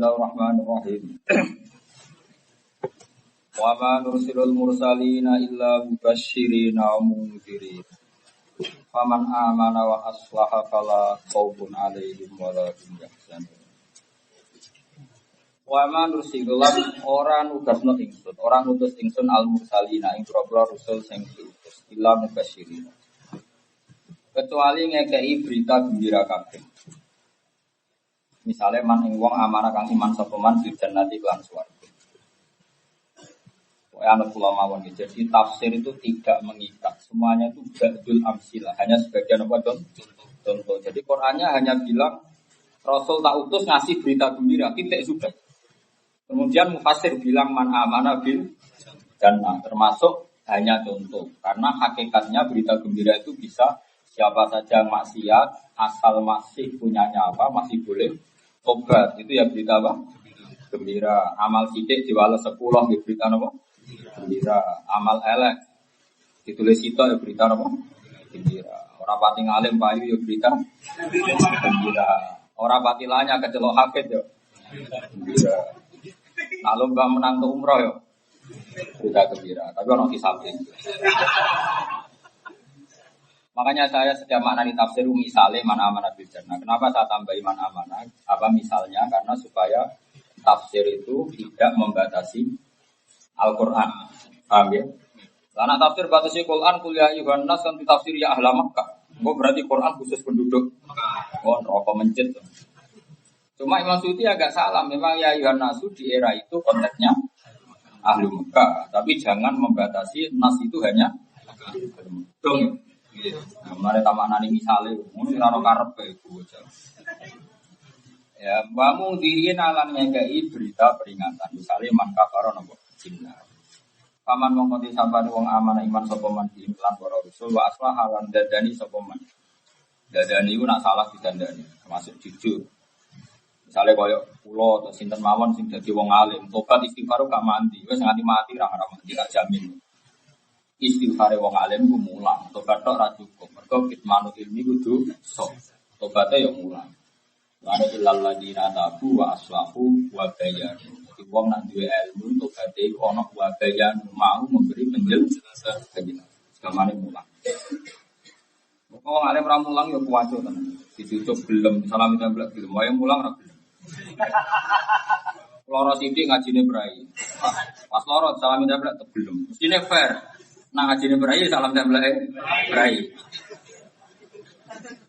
Bismillahirrahmanirrahim. Wa ma nursilul mursalina illa mubashshirina wa mundzirin. Faman amana wa aslaha fala khaufun 'alaihim wa la hum yahzanun. Wa ma nursilul ora nugasno ingsun, ora ngutus ingsun al mursalina ing pira-pira rusul sing diutus illa mubashshirina. Kecuali ngekei berita gembira kabeh. Misalnya man ing wong amanah kang iman sapa man di jannati lan swarga. Ya anak kula mawon. Jadi tafsir itu tidak mengikat. Semuanya itu ba'dul amsilah, hanya sebagian apa contoh. Jadi Qur'annya hanya bilang Rasul tak utus ngasih berita gembira, titik sudah. Kemudian mufassir bilang man amanah bil jannah, termasuk hanya contoh. Karena hakikatnya berita gembira itu bisa siapa saja maksiat, asal masih punyanya apa, masih boleh tobat. Itu ya berita apa? Gembira. Amal sidik diwales 10 ya berita apa? Gembira. Amal elek ditulis itu ya berita apa? Gembira. Orang pati ngalim payu ya berita gembira. Orang pati lanya kecelok hafid ya gembira. Lalu mbak menang ke umroh ya berita gembira. Tapi orang kisabin. Makanya saya setiap maknani tafsir misalnya man amanah bil jannah. Kenapa saya tambah iman amanah? Apa misalnya? Karena supaya tafsir itu tidak membatasi Al-Qur'an. Paham ya? Karena tafsir batasi Quran kuliah Yuhan Nas kan tafsir ya ahla Makkah. Oh berarti Quran khusus penduduk. Oh rokok mencit. Cuma Imam Suyuti agak salah. Memang ya Yuhan Nasu di era itu konteksnya ahli Makkah. Tapi jangan membatasi Nas itu hanya dong. Kemarin tamak nani misalnya, mungkin raro karep itu. Ya, bangun diri nalan ngekei berita peringatan. Misalnya man kafaron apa cinta. Paman mengkoti sabane wong amanah iman sopeman di iklan para rasul wa aslah halan dadani sopeman. Dadani itu nak salah didandani, termasuk jujur. Misalnya koyo pulau atau sinten mawon sing dadi wong alim, tobat istighfar gak mandi, wis nganti mati ra mandi gak jamin. Istighfar wong alim ku mulang, tobat tok ra cukup. Mergo kitmanul ilmi kudu sok. Tobaté yo mulang. Wa illal ladina tabu wa aslahu wa bayanu. Jadi wong nak duwe ilmu tobaté iku ana wa bayanu mau memberi penjelasan. Segamane mulang. Wong alim ra mulang yo kuwaco tenan. Ditutup gelem, salam templek gelem, wae mulang ra gelem. Loro sithik ngajine brai. Pas loro salam templek gelem. Mestine fair. Nah ngajine berai salam template berai.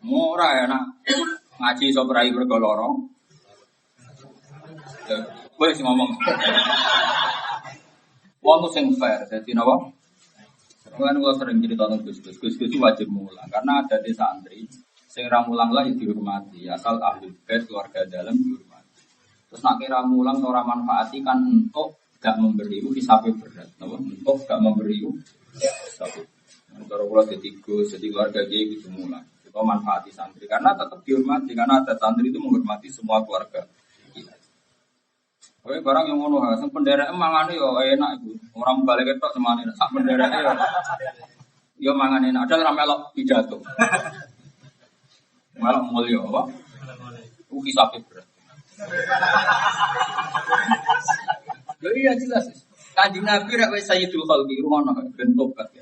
Murah ya nak ngaji iso berai mergo lara. Kowe sing ngomong. Wong sing fair dadi napa? Kan kula sering cerita tentang Gus wajib mulang karena ada di santri sing ra mulang lah dihormati asal ahli bait keluarga dalam dihormati. Terus nak kira mulang ora manfaati kan untuk gak memberi hisabe berat, napa? Untuk gak memberi satu. Kalau kalau jadi gus, jadi keluarga dia gitu mulai. Kita manfaati santri karena tetap dihormati karena ada santri itu menghormati semua keluarga. Oke barang yang ngono, sang penderek mangan yo enak itu. Orang balik ketok semane sak penderek yo mangan enak. Ada ramelok pidato. Malah mulya apa? Uki sapi berat. Iya jelas. Kanjeng Nabi rak wis sayyidul khalqi rumono ben tobat ya.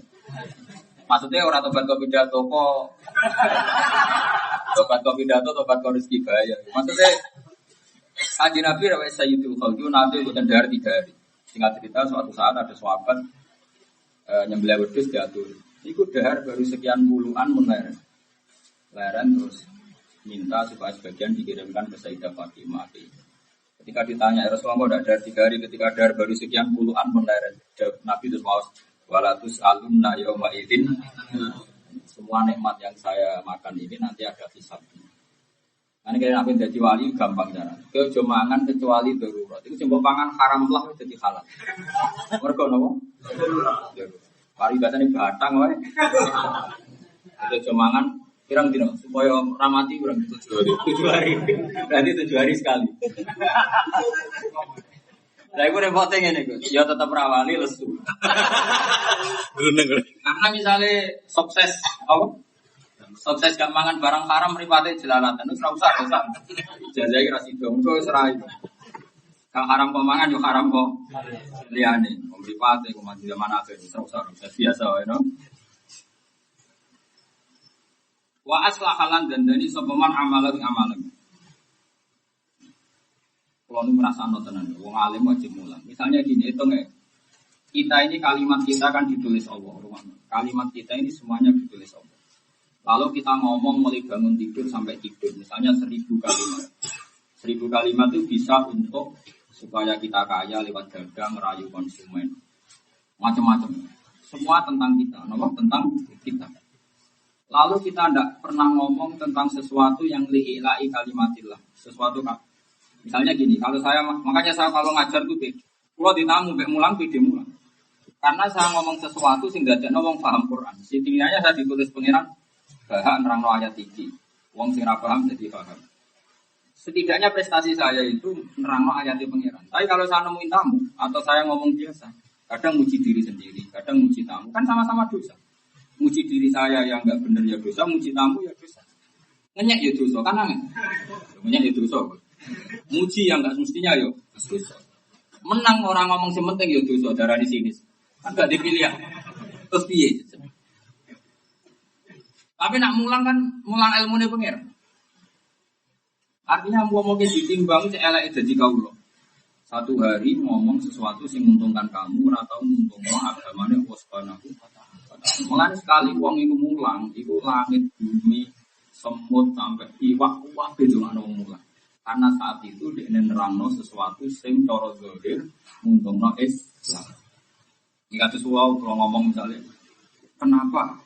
Maksudnya ora tobat kok pidato kok. Tobat kok pidato, tobat kok rezeki bahaya. Maksudnya Kanjeng Nabi rak wis sayyidul khalqi nanti boten dahar 3 hari. Singkat cerita suatu saat ada sahabat nyembelih wedhus diatur. Iku dahar baru sekian puluhan menleren. Leren terus minta supaya sebagian dikirimkan ke Sayyidah Fatimah. Ketika ditanya Rasulullah tidak ada 3 hari, ketika ada baru sekian puluhan menleren. Nabi terus mau walatus alumna yauma idzin. Semua nikmat yang saya makan ini nanti ada hisabnya. Karena kalian Nabi jadi wali gampang cara. Kejo mangan kecuali darurat. Itu coba pangan haram lah jadi halal. Mergo napa? Darurat. Paribatane batang wae. Kejo mangan pirang dino supaya ramati kurang 7 hari. Berarti 7 hari sekali. Lah iku repote ngene iku. Ya tetep rawali lesu. Karena misalnya sukses apa? Sukses gak mangan barang haram mripate jelalatan. Wis ora usah. Jajake ra sido. Engko wis ora. Kalau haram kok mangan, yo haram kok liyane. Memberi pate kok mandi zaman akhir terus biasa wae no. Wa aslahalan dan dani sopeman amalan. Kalau ini merasa tenan, wong alim wajib mulang. Misalnya gini, hitung ya. Kita ini kalimat kita kan ditulis Allah. Kalimat kita ini semuanya ditulis Allah. Lalu kita ngomong mulai bangun tidur sampai tidur. Misalnya 1000 kalimat. 1000 kalimat itu bisa untuk supaya kita kaya lewat dagang, merayu konsumen. Macam-macam. Semua tentang kita. Tentang kita. Lalu kita tidak pernah ngomong tentang sesuatu yang li'ila'i kalimatillah. Sesuatu misalnya gini, makanya saya kalau ngajar tuh kalau ditamu mulang mulang. Karena saya ngomong sesuatu sehingga tidak wong paham Quran. Setidaknya saya ditulis pengiran bahak nerangno ayat iki. Wong sing ora paham jadi paham. Setidaknya prestasi saya itu nerangno ayat pengiran. Tapi kalau saya nemuin tamu atau saya ngomong biasa, kadang muji diri sendiri, kadang muji tamu, kan sama-sama dosa. Muji diri saya yang enggak benar ya dosa, muji tamu ya dosa. Ngenyek ya dosa, kan aneh. Ngenyek ya dosa. Muji yang enggak semestinya yo dosa. Menang orang ngomong sementing yo dosa darah di sini. Kan enggak dipilih ya. Terus piye? Tapi nak mulang kan mulang ilmune pengiran. Artinya ngomongnya ditimbang elek dadi kawula. Satu hari ngomong sesuatu sing menguntungkan kamu atau menguntungkan agamane Allah Subhanahu wa taala. Mulane sekali wong iku mulang, iku langit bumi semut sampai iwak kuwat dongakno wong mulang. Karena saat itu dia nerangno sesuatu sing cara zahir menguntungno Islam. Jika sesuatu kalau ngomong misalnya, kenapa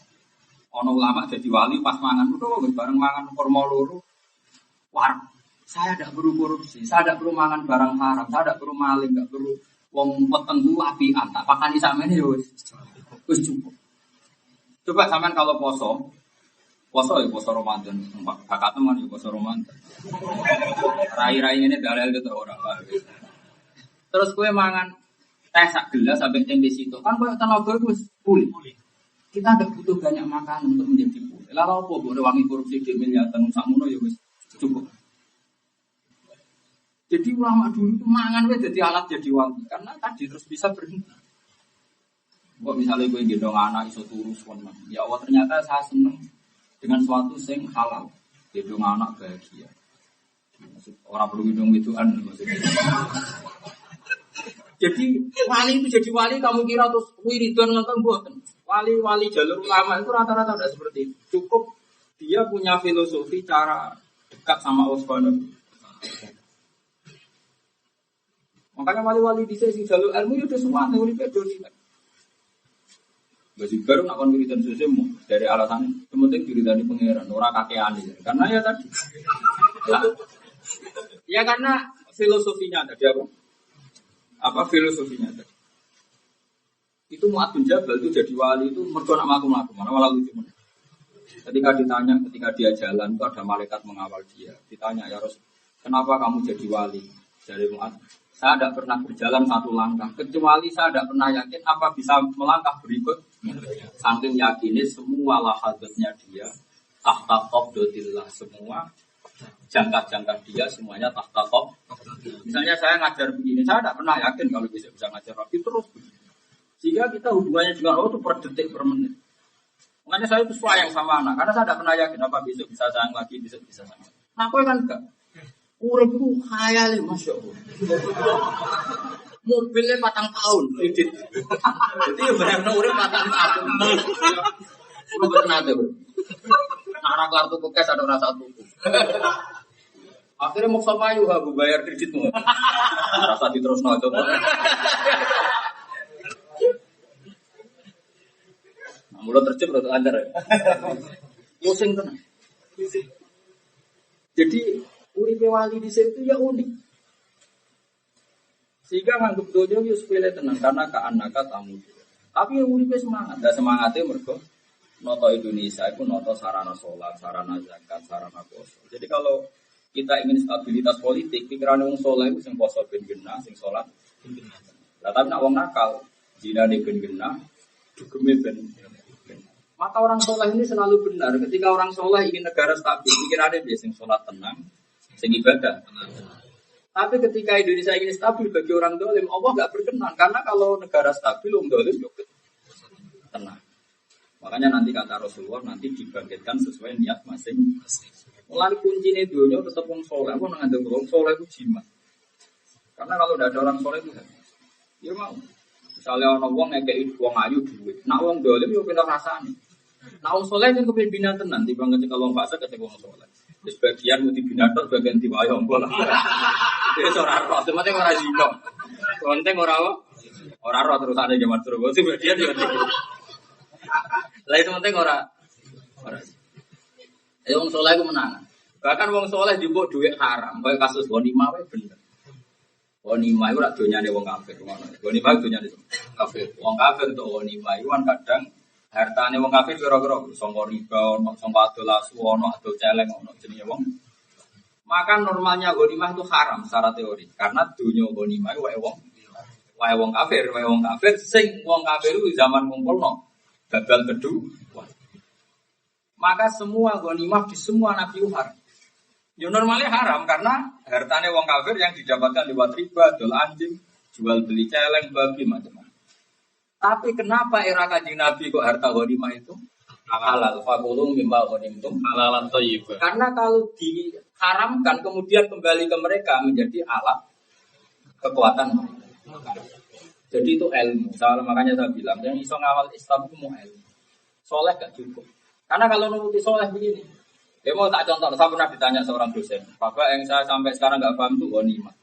ono ulama jadi wali pas mangan udah bareng mangan kurma loro war. Saya tidak perlu korupsi, saya tidak perlu mangan barang haram, saya tidak perlu maling, tidak perlu wong peteng apian, tak pakani sampeyan ya wis cukup. Coba sampean kalau poso ya poso Ramadan, kakak teman ya poso Ramadan. Rai-rai ini dalil gitu orang lah. Terus kue mangan teh sak gelas sampai tempe situ, kan kue tenaga wis pulih. Kita tidak butuh banyak makan untuk menjadi pulih. Lalu apa boleh wangi korupsi di miliatan sakmono ya wis cukup. Jadi ulama dulu itu mangan wis jadi alat jadi wali karena tadi terus bisa berhenti. Kok misalnya gue gendong anak iso turu suwon, ya Allah ternyata saya seneng dengan suatu sing halal. Gendong anak bahagia. Maksud orang perlu gendong ituan maksudnya. Jadi wali itu jadi wali kamu kira terus wiridan ngoten mboten. Wali-wali jalur ulama itu rata-rata tidak seperti itu. Cukup dia punya filosofi cara dekat sama Allah Subhanahu. Makanya wali-wali di sini jalur ilmu itu semua teori peduli. Bagi baru nak kon wiridan sesemu dari alasan penting diridani pangeran ora kakean ya. Karena ya tadi. Ya karena filosofinya tadi apa? Apa filosofinya tadi? Itu Mu'adz bin Jabal itu jadi wali itu mergo nak mlaku-mlaku, malah lucu. Ketika dia jalan itu ada malaikat mengawal dia. Ditanya ya Rasul, kenapa kamu jadi wali? Dari Mu'adz, saya tidak pernah berjalan satu langkah kecuali saya tidak pernah yakin apa bisa melangkah berikut. Saking yakinnya semua lahadatnya dia tahta qabdatillah, semua jangka-jangka dia semuanya tahta qabd. Misalnya saya ngajar begini, saya tidak pernah yakin kalau bisa ngajar rapi terus begini. Sehingga kita hubungannya dengan Allah itu per detik per menit. Makanya saya itu sayang sama anak karena saya tidak pernah yakin apa besok bisa sayang lagi, besok bisa sayang. Nah, aku kan enggak. Urip ku khayal Masya Allah. Mobilnya 4 tahun kredit. Jadi benar-benar urip 4 tahun. Lu benar ada, Bro. Anak kartu kekes ada rasa tuku. Akhirnya mau sama ayu aku bayar kreditmu. Rasa diterusno aja. Mulai terjebak atau andar ya. Pusing tenang. Jadi uripe wali di situ ya unik. Sehingga nganggep dojo yo sepele tenang karena keanaka tamu. Tapi ya uripe semangat, dah semangatnya mergo noto Indonesia itu noto sarana sholat, sarana zakat, sarana poso. Jadi kalau kita ingin stabilitas politik, pikiran wong saleh itu sing poso ben genah, sing sholat ben genah. Lah tapi nek wong nakal, jinane ben genah, dugeme ben. Maka orang soleh ini selalu benar. Ketika orang soleh ingin negara stabil, pikirannya dia sing sholat tenang, sing ibadah tenang. Tapi ketika Indonesia ini stabil bagi orang dolim, Allah nggak berkenan. Karena kalau negara stabil, orang dolim juga tenang. Makanya nanti kata Rasulullah, nanti dibangkitkan sesuai niat masing-masing. Mulai kuncinya dunia tetap orang soleh. Aku nggak orang soleh itu jimat. Karena kalau tidak ada orang soleh itu, ya mau. Misalnya orang uang ngekei uang ayu duit, nak uang dolim yo pintar rasane. Nak uang soleh kan kepemimpinan tenan, timbang ketika uang fase ketika uang soleh. Sebagian mau dibina tok, sebagian diwayang bola. Dia seorang roh, semuanya orang zino. Konten orang roh terus ada zaman terus. Sebagian juga tidak. Lah itu penting orang. Uang soleh itu menang. Bahkan uang soleh dibuk duit haram, kayak kasus Ghanimah wae bener. Ghanimah itu rak donyane wong kafir ngono. Ghanimah donyane kafir. Wong kafir untuk ghanimah itu kan kadang hartane wong kafir kira-kira sangka riba, sangka adol asu, ono adol celeng ono jenenge wong. Maka normalnya ghanimah itu haram secara teori karena dunya ghanimah wae wong kafir sing wong kafir itu zaman ngumpulno gagal kedua. Maka semua ghanimah di semua nabi haram. Ya normalnya haram karena hartanya wong kafir yang didapatkan lewat riba, dol anjing, jual beli celeng, babi macam-macam. Tapi kenapa era Kanjeng Nabi kok harta ghanimah itu halal? Fakulu mimma ghanimtum halalan thayyib. Karena kalau diharamkan kemudian kembali ke mereka menjadi alat kekuatan mereka. Jadi itu ilmu. Makanya saya bilang yang iso ngawal Islam itu mau ilmu. Soleh gak cukup. Karena kalau nuruti soleh begini. Ya mau tak contoh, saya pernah ditanya seorang dosen, Bapak yang saya sampai sekarang nggak paham itu ghanimah.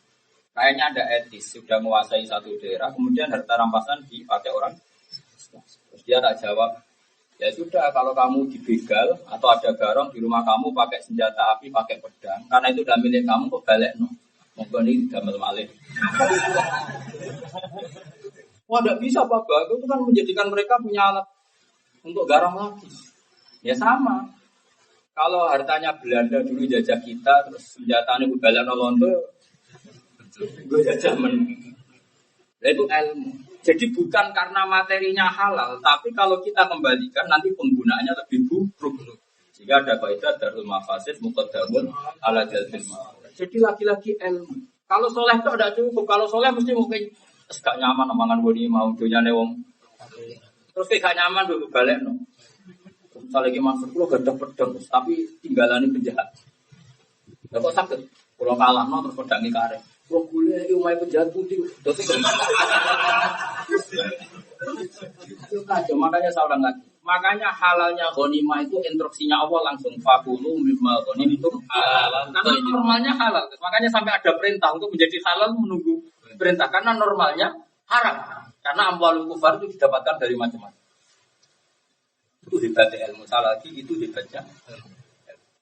Kayaknya ada etis, sudah menguasai satu daerah, kemudian harta rampasan dipakai orang. Terus dia tak jawab, ya sudah kalau kamu dibegal atau ada garong di rumah kamu pakai senjata api, pakai pedang, karena itu udah milik kamu kok balik no. Mungkin ini damel malih. Wah tidak bisa Bapak, itu kan menjadikan mereka punya alat untuk garong lagi. Ya sama. Kalau hartanya Belanda dulu jajah kita, terus senjatanya Belanda nolonto, gue jajah itu ilmu. Jadi bukan karena materinya halal, tapi kalau kita kembalikan nanti penggunaannya lebih buruk. Jika ada kaidah darul mafasid muqaddamun ala jalbil ma'ruf. Jadi lagi-lagi ilmu. Kalau soleh itu tidak cukup. Kalau soleh mesti mungkin gak nyaman omongan gue ini mau dunia newong. Terus gak nyaman dulu balik no. Misalnya gimana sepuluh gak ada pedang, tapi tinggalan ini penjahat. Gak kok sakit. Kalau kalah no terus pedangnya karek. Kalau boleh umai penjahat putih, dosa itu kacau. Makanya saya ulang lagi. Makanya halalnya ghanimah itu instruksinya Allah langsung fakulu mimma ghanimtum halalan. Karena normalnya halal. Makanya sampai ada perintah untuk menjadi halal menunggu perintah. Karena normalnya haram. Karena amwalul kufar itu didapatkan dari macam-macam. Itu hebatnya ilmu. Salah lagi itu hebatnya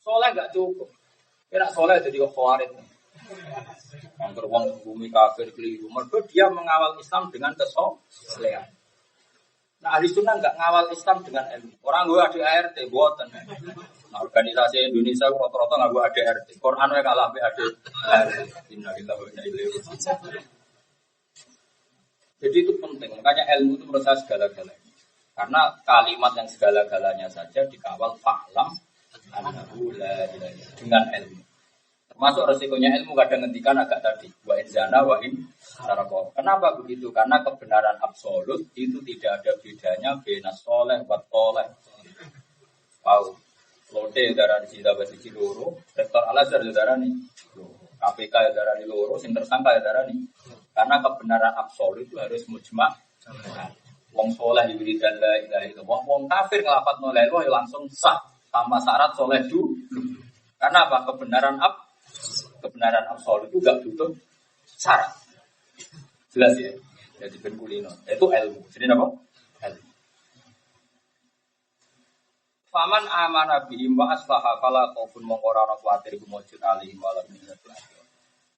soleh gak cukup. Kira soleh jadi khawarid. Angker wong bumi kafir keliru. Mergo dia mengawal Islam dengan kesolehan. Nah ahli sunnah gak ngawal Islam dengan ilmu. Orang gue ada ART buatan. Nah, organisasi Indonesia rata-rata gak gue ada ART. Quran gue kalah ada ART. Innalillahi wa inna ilaihi raji'un. Jadi itu penting. Makanya ilmu itu menurut saya segala-galanya. Karena kalimat yang segala-galanya saja dikawal fa'lam annahu la ilaha illallah dengan ilmu. Termasuk resikonya ilmu kadang ngendikan agak tadi wa in zana wa in sarqa. Kenapa begitu? Karena kebenaran absolut itu tidak ada bedanya bena soleh wa toleh. Pau. Lode darah di sida basi loro, rektor Al-Azhar darah nih. KPK darah di loro, sing tersangka darah nih. Karena kebenaran absolut itu harus mujma'. Wong soleh wiridan la ilaha illallah. Wong kafir ngelafat la ilaha langsung sah tanpa syarat soleh dulu. Karena apa? Kebenaran absolut itu gak butuh syarat. Jelas ya? Jadi ben kulino. Itu ilmu. Jadi apa? Ilmu. Faman amana bihim wa aslaha fala khaufun mongkora ana kuwatir kumujud alihim wala minnatul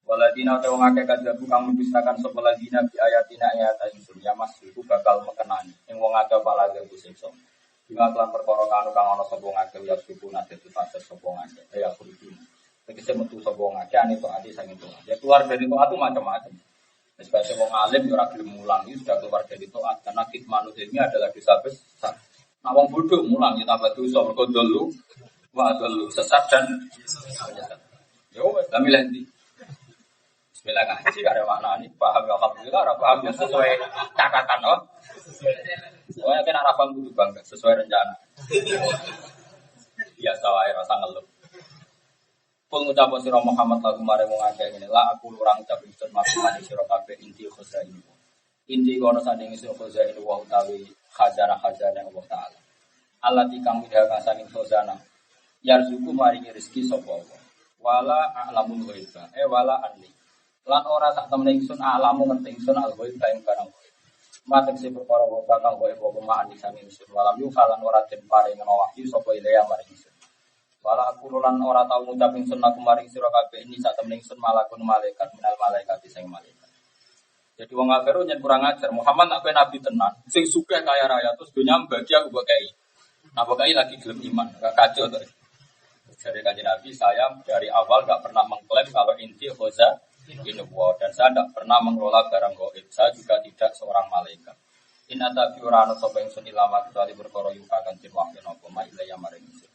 waladina ta wong akeh kadhabu kang mendustakan sapa ladina bi ayatina ayat ingsun ya mas iku bakal mekenani ing wong akeh palaga siksa bima lan perkara kang ana sapa wong akeh ya suku nate tutase sapa wong akeh ya kudu tegese metu sapa wong akeh ane tok ati sang itu ya keluar dari tok atu macam-macam sebagai wong alim ya ora gelem mulang iki sudah keluar dari tok karena kitmanut ini adalah dosa besar nah wong bodoh mulang ya tambah dosa mergo dulu wa dulu sesat dan yo wis kami lanti Bismillah ngaji karena makna ini paham ya alhamdulillah, ora paham ya sesuai catatan oh. Soalnya kan arah paham kudu bangga sesuai rencana. Biasa wae rasa ngeluh. Pun ngucap sira Muhammad lagu mare wong akeh ngene la aku orang ucap ingsun maksud sira kabeh inti khuzain. Inti kono sanding sira khuzain wa utawi khazanah Allah taala. Allah dikang midha saking khazanah. Yarzuku maringi rezeki sapa Allah. Wala a'lamul ghaiba wala anni. Lan ora sak temene ingsun alamu ngerti ingsun al-ghaiba ing barang. Matek se perkara bakal kowe apa ma'ani saking ingsun walam yu kalan ora den paring wahyu sapa ilaya maring ingsun. Wala aku lan ora tau ngucap ingsun aku maring sira kabeh ini sak temene ingsun malakun malaikat minal malaikat sing malaikat. Jadi wong akhiru nyen kurang ajar. Muhammad nak kowe nabi tenan, sing sugih kaya raya terus dunya bagi aku mbok kei. Nah mbok kei lagi gelem iman, gak kacau to. Jadi kanjeng Nabi saya dari awal gak pernah mengklaim kalau inti khoza ini dan saya tidak pernah mengelola barang gaib. Saya juga tidak seorang malaikat. In ata fi urana sapa ingsun ilama kecuali perkara yuka kan den wahyu napa ma ilaya maring ingsun.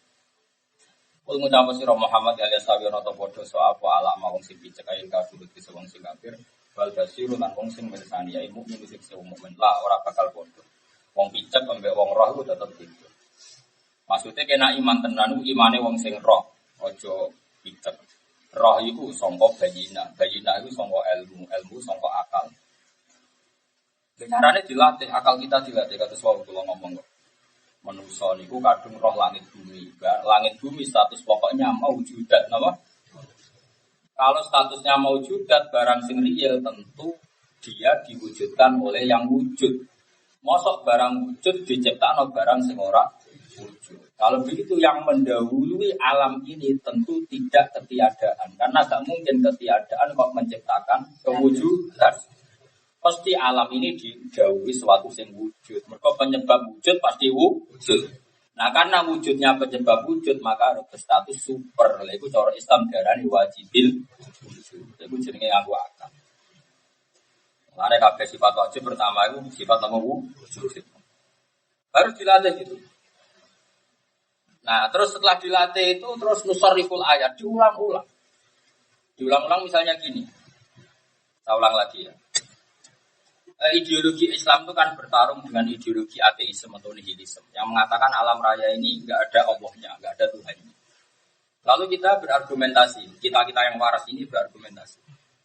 Kul ngucap sira Muhammad alias sawi ana ta padha so apa alama wong sing picek ae kafir iki wong sing kafir wal basirun lan wong sing mirsani ya mukmin sing mukmin la ora bakal padha. Wong picek ambek wong roh iku tetep gitu. Maksudnya kena iman tenan imane wong sing roh, aja picek. Roh iku sangka bayina iku sangka ilmu sangka akal. Carane dilatih, akal kita dilatih kados wau kula ngomong kok. Manusa niku kadung roh langit bumi. Langit bumi status pokoknya maujudat napa? Kalau statusnya maujudat barang sing real tentu dia diwujudkan oleh yang wujud. Mosok barang wujud diciptakno barang sing ora wujud. Kalau begitu yang mendahului alam ini tentu tidak ketiadaan. Karena gak mungkin ketiadaan kok menciptakan kewujudan. Pasti alam ini didhawuhi suatu sing wujud. Mergo penyebab wujud pasti wujud. Nah karena wujudnya penyebab wujud maka harus berstatus super. Lha iku cara Islam darani wajibil wujud. Iku jenenge nganggo akal. Mane kabeh sifat wajib pertama itu sifat apa wujud. Harus dilatih gitu. Nah, terus setelah dilatih itu terus nusarriful ayat diulang-ulang. Diulang-ulang misalnya gini. Saya ulang lagi ya. Ideologi Islam itu kan bertarung dengan ideologi ateisme atau nihilisme yang mengatakan alam raya ini enggak ada Allahnya, enggak ada Tuhannya. Lalu kita berargumentasi, kita yang waras ini berargumentasi.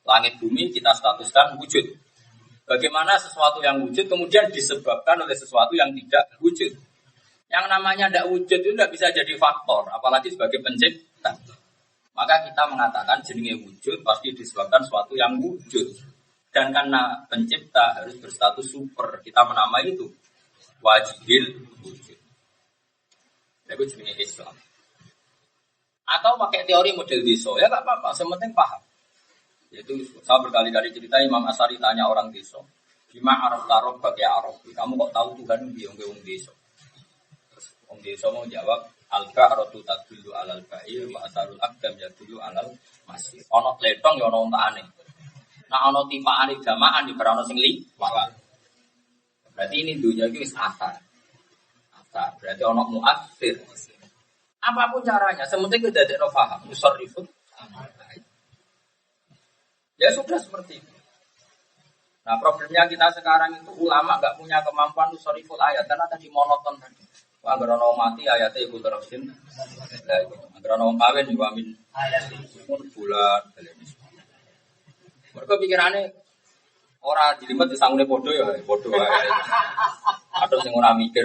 Langit bumi kita statuskan wujud. Bagaimana sesuatu yang wujud kemudian disebabkan oleh sesuatu yang tidak wujud. Yang namanya tidak wujud itu tidak bisa jadi faktor, apalagi sebagai pencipta. Maka kita mengatakan jenenge wujud pasti disebabkan sesuatu yang wujud. Dan karena pencipta harus berstatus super, kita menamai itu wajibil wujud. Itu jenenge Islam. Atau pakai teori model desa, ya nggak apa-apa, sementing paham. Yaitu saya berkali-kali cerita Imam Asy'ari tanya orang desa, "Bima araf tarob bagi araf, kamu kok tahu Tuhan biung wong desa?" Wong desa mau jawab, "Al-ba'ratu tadullu 'alal ba'ir wa asarul aqdam yadullu 'alal masir." Ana tletong ya ana untane. Nah ana tipakane jamaan di berana sing liwat. Berarti ini dunia iki wis asar. Asar berarti ana muassir. Apapun caranya, sementing kita dadekno paham, musarrifun. Ya sudah seperti itu. Nah problemnya kita sekarang itu ulama nggak punya kemampuan musarriful ayat karena tadi monoton tadi. Wah gerono mati ayatnya ibu terusin. Lah itu gerono kawin juga amin. Ayat bulan. Mereka pikirannya orang jelimet disangune bodoh ya, bodoh aja. Atau sing ora mikir.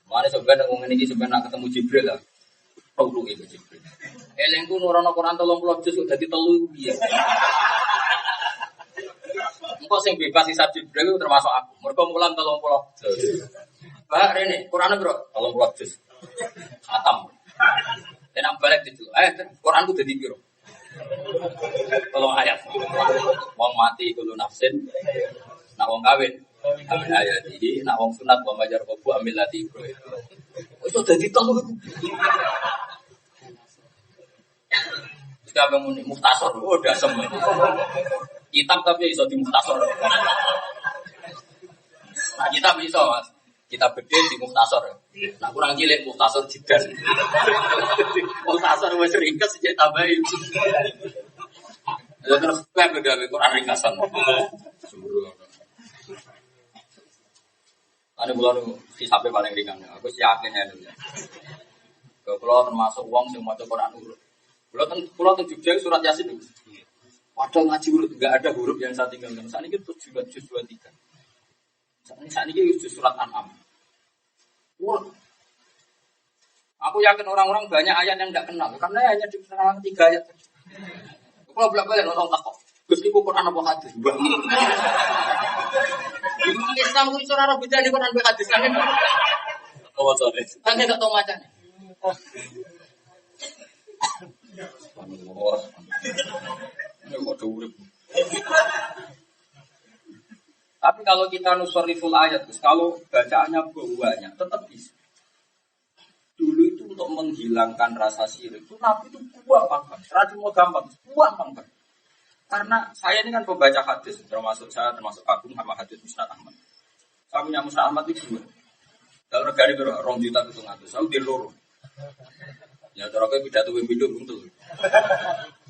Mane sebenarnya ngomong ini sebenarnya ketemu Jibril lah. Tahu itu Jibril. Elengku nurono Quran 30 juz udah dadi 3 piye. Engko sing bebas hisab Jibril itu termasuk aku. Mergo mulang 30 juz. Pak rene, Quran bro, 30 juz. Khatam. Enak balik itu. Quran ku dadi piro? Kalau ayat wong mati kulo nafsin nak wong kawin ambil ayat ini nak wong sunat wong majar kubu ambil lati bro itu dadi telu sudah bangun muhtasor udah semua kitab tapi iso di muhtasor nah kitab iso mas kita beda di muhtasor nah kurang cilik muhtasor jidan muhtasor wis ringkes sejak tambahin Ya terus kowe gawe Quran ringkasan. Sembrono. Ada bulan hisabe paling ringan. Aku yakin ya dulu. Kalau termasuk wong sing maca Quran urut. Kalau teng Jogja surat Yasin itu. Padahal ngaji urut enggak ada huruf yang saya tinggalkan. Saat ini juz 23. Saat ini juz surat An'am. Urut. Aku yakin orang-orang banyak ayat yang enggak kenal karena hanya diterangkan 3 ayat. Kalau bolak-balik nonton takok. Gus iki Quran apa hadis? Islam itu ora ora bedane Quran mbek hadis kan. Oh, sorry. Kan gak tau macane. Tapi kalau kita nusoriful ayat, kalau bacaannya banyak, tetap bisa. Dulu itu untuk menghilangkan rasa syirik itu Nabi itu buang banget. Rajin mau gampang, buang banget. Karena saya ini kan pembaca hadis, termasuk kagum sama hadis Musnad Ahmad. Saya punya Musnad Ahmad itu 2. Kalau regane karo 2 juta 700, saya di loro. Ya cara kowe pidato pindho buntu.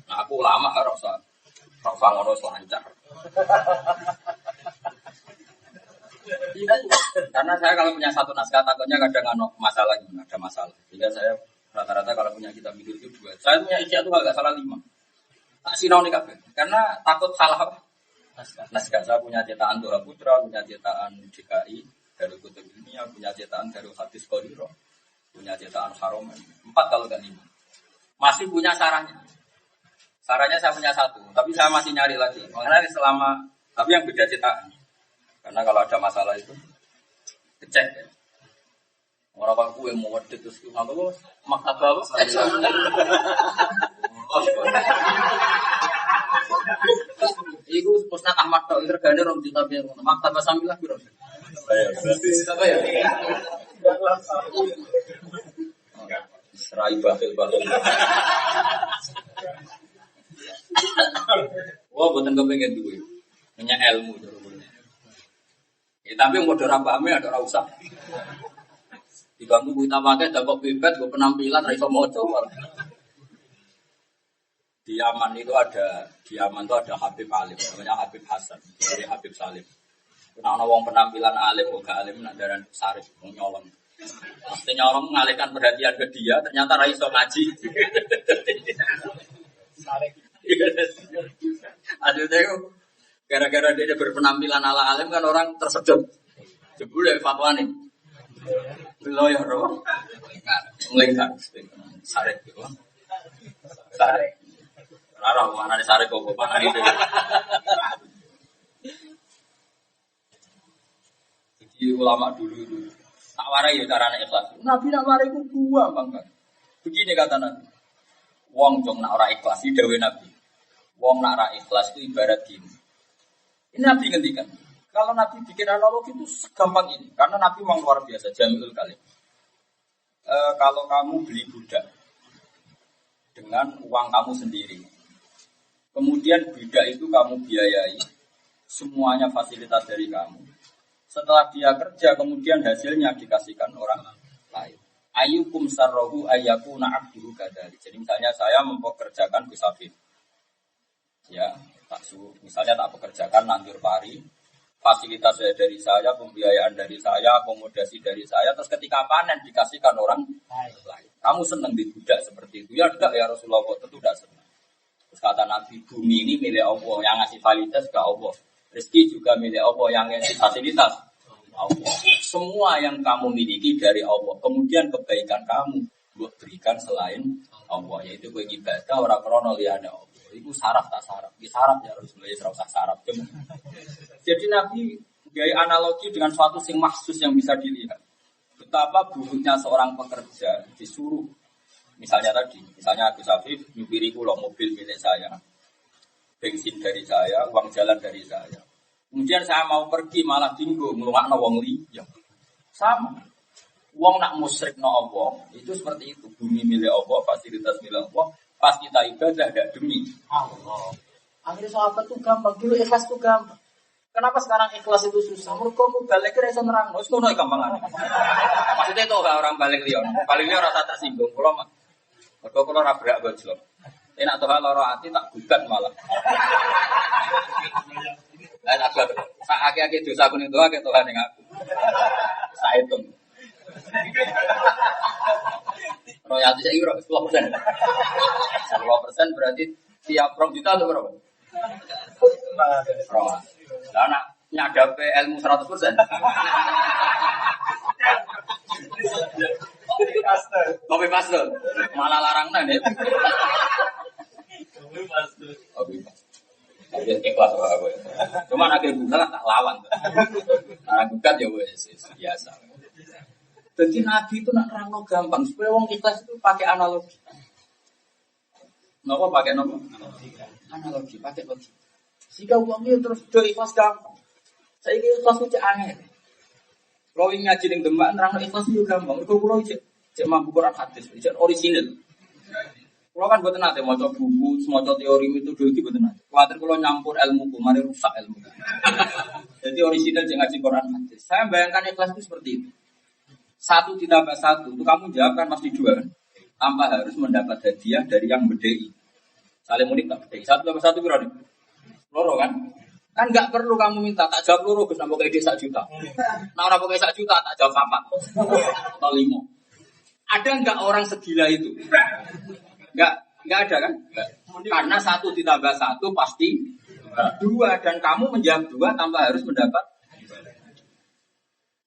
Nah aku lama ora usah ngono selancar. Karena saya kalau punya satu naskah takutnya kadang ada masalah. Sehingga saya rata-rata kalau punya kitab itu 2. Saya punya ijazah itu agak salah 5. Tak sinau nih kabeh. Karena takut salah apa? Naskah saya punya cetakan Doha Putra, punya cetakan DKI dari Kutub Ilmiah, punya cetakan dari Hadis Qadiro, punya cetakan Haromen. 4 kalau enggak 5. Masih punya sarahnya. Sarahnya saya punya 1, tapi saya masih nyari lagi. Makanya tapi yang beda cetakan. Karena kalau ada masalah itu kecek ya. Orang aku yang mau wedit terus ngapa maktabah apa? Iku Musnad Ahmad tok regane 2 juta piye ngono. Maktabah Samilah piro? Saya gratis. Apa ya? Serai bakil. Wah, boten kepengin duwe. Punya ilmu terus. Ya, tapi mau ora pahame ada ora usah. Dibantu kita pakai dapat bebet, gue penampilan raiso moco. Di Yaman itu ada Habib Alim, namanya Habib Hasan, dari Habib Salim. Karena orang penampilan alim, gak alim, nak daran sarif, nyolong. Pasti nyolong mengalihkan perhatian ke dia, ternyata raiso ngaji. Aduh, gara-gara dia berpenampilan ala alim kan orang tersedot. Jebul dari fatwa nih. Lawyer roh, melingkar, sarek gitu, sarek. Rara mana nih sarek kok mana itu? Jadi ulama dulu itu, tak warai ya caranya ikhlas. Nabi nak warai itu buang bangga. Begini kata Nabi, wong jong nak ora ikhlas, itu dewe Nabi. Wong nak ora ikhlas itu ibarat gini. Ini Nabi ngendikan. Kalau Nabi bikin analogi itu segampang ini, karena Nabi memang luar biasa, Jamiul Kalim. Kalau kamu beli budak dengan uang kamu sendiri, kemudian budak itu kamu biayai, semuanya fasilitas dari kamu. Setelah dia kerja, kemudian hasilnya dikasihkan orang lain. Ayyukum sarrohu ayyakuna abduhu kadali. Jadi misalnya saya mempekerjakan Gus Afif, ya, misalnya tak pekerjakan nandur pari. Fasilitas dari saya, pembiayaan dari saya, akomodasi dari saya, terus ketika panen dikasihkan orang lain. Kamu senang dibudak seperti itu? Ya enggak ya Rasulullah, tentu tidak senang. Terus kata Nabi, bumi ini milik Allah, yang ngasih fasilitas ke Allah. Rezeki juga milik Allah, yang ngasih fasilitas Allah. Semua yang kamu miliki dari Allah. Kemudian kebaikan kamu buat berikan selain Allah, yaitu ibadah orang krono liyane Allah. Itu saraf tak saraf? Di saraf ya Rasulullah, ya usah saraf. Jadi Nabi gaya analogi dengan suatu sing mahsus yang bisa dilihat. Betapa buruknya seorang pekerja disuruh, misalnya Agus Afif nyupiri kula mobil milik saya, bensin dari saya, uang jalan dari saya. Kemudian saya mau pergi malah dinggo nglungakno wong liya. Sama. Wong nak musyrik no Allah, itu seperti itu. Bumi milik Allah, fasilitas milik Allah. Pas kita ibadah tidak demi Allah. Akhirnya sahabat itu gampang, dulu ikhlas itu gampang. Kenapa sekarang ikhlas itu susah? Menurut kamu balik ke rasa nerang, itu no gampangan. Maksudnya itu orang balik lion, balik lion rasa tersinggung. Kalau ora berak bojlok. Enak tuh loro ati tak gugat malah. Enak banget. Sak akeh-akeh dosa kuning doa ke Tuhan ning aku. Saya hitung. Royalti saya kira 10%. 10% berarti tiap juta itu berapa? Roh. Lah nak nyadape ilmu 100%. Kopi pastor. Malah larang ya. Kopi pastor. Tapi ikhlas aku ya. Cuma akhir bulan tak lawan. Nah, gugat ya wes biasa. Jadi Nabi itu nak terang gampang. Supaya orang ikhlas itu pakai analogi. Kenapa pakai nama? Analogi, pakai logika. Jika uangnya terus do ikhlas gampang. Saya kira ikhlas itu aneh. Kalau ingin ngaji dengan Demak, terang ikhlas itu gampang. Kalau cek mampu Quran hadis, cek orisinil. Kalau kan buat nanti mau coba buku, mau coba teori metodologi buat nanti. Khawatir kalau nyampur ilmu, mari rusak ilmu. Jadi orisinal cek ngaji Quran hadis. Saya bayangkan ikhlas itu seperti itu. 1 ditambah 1, itu kamu jawab kan pasti 2 kan? Tanpa harus mendapat hadiah dari yang bedai. Saling unik tak bedai. 1 tambah 1 berapa? Loro kan? Kan nggak perlu kamu minta tak jawab loro, Gus nambah kayak 1 juta. Nah orang pakai 1 juta tak jawab 4 atau 5. Ada nggak orang segila itu? Nggak ada kan? Karena 1 ditambah 1 pasti 2 dan kamu menjawab 2 tanpa harus mendapat.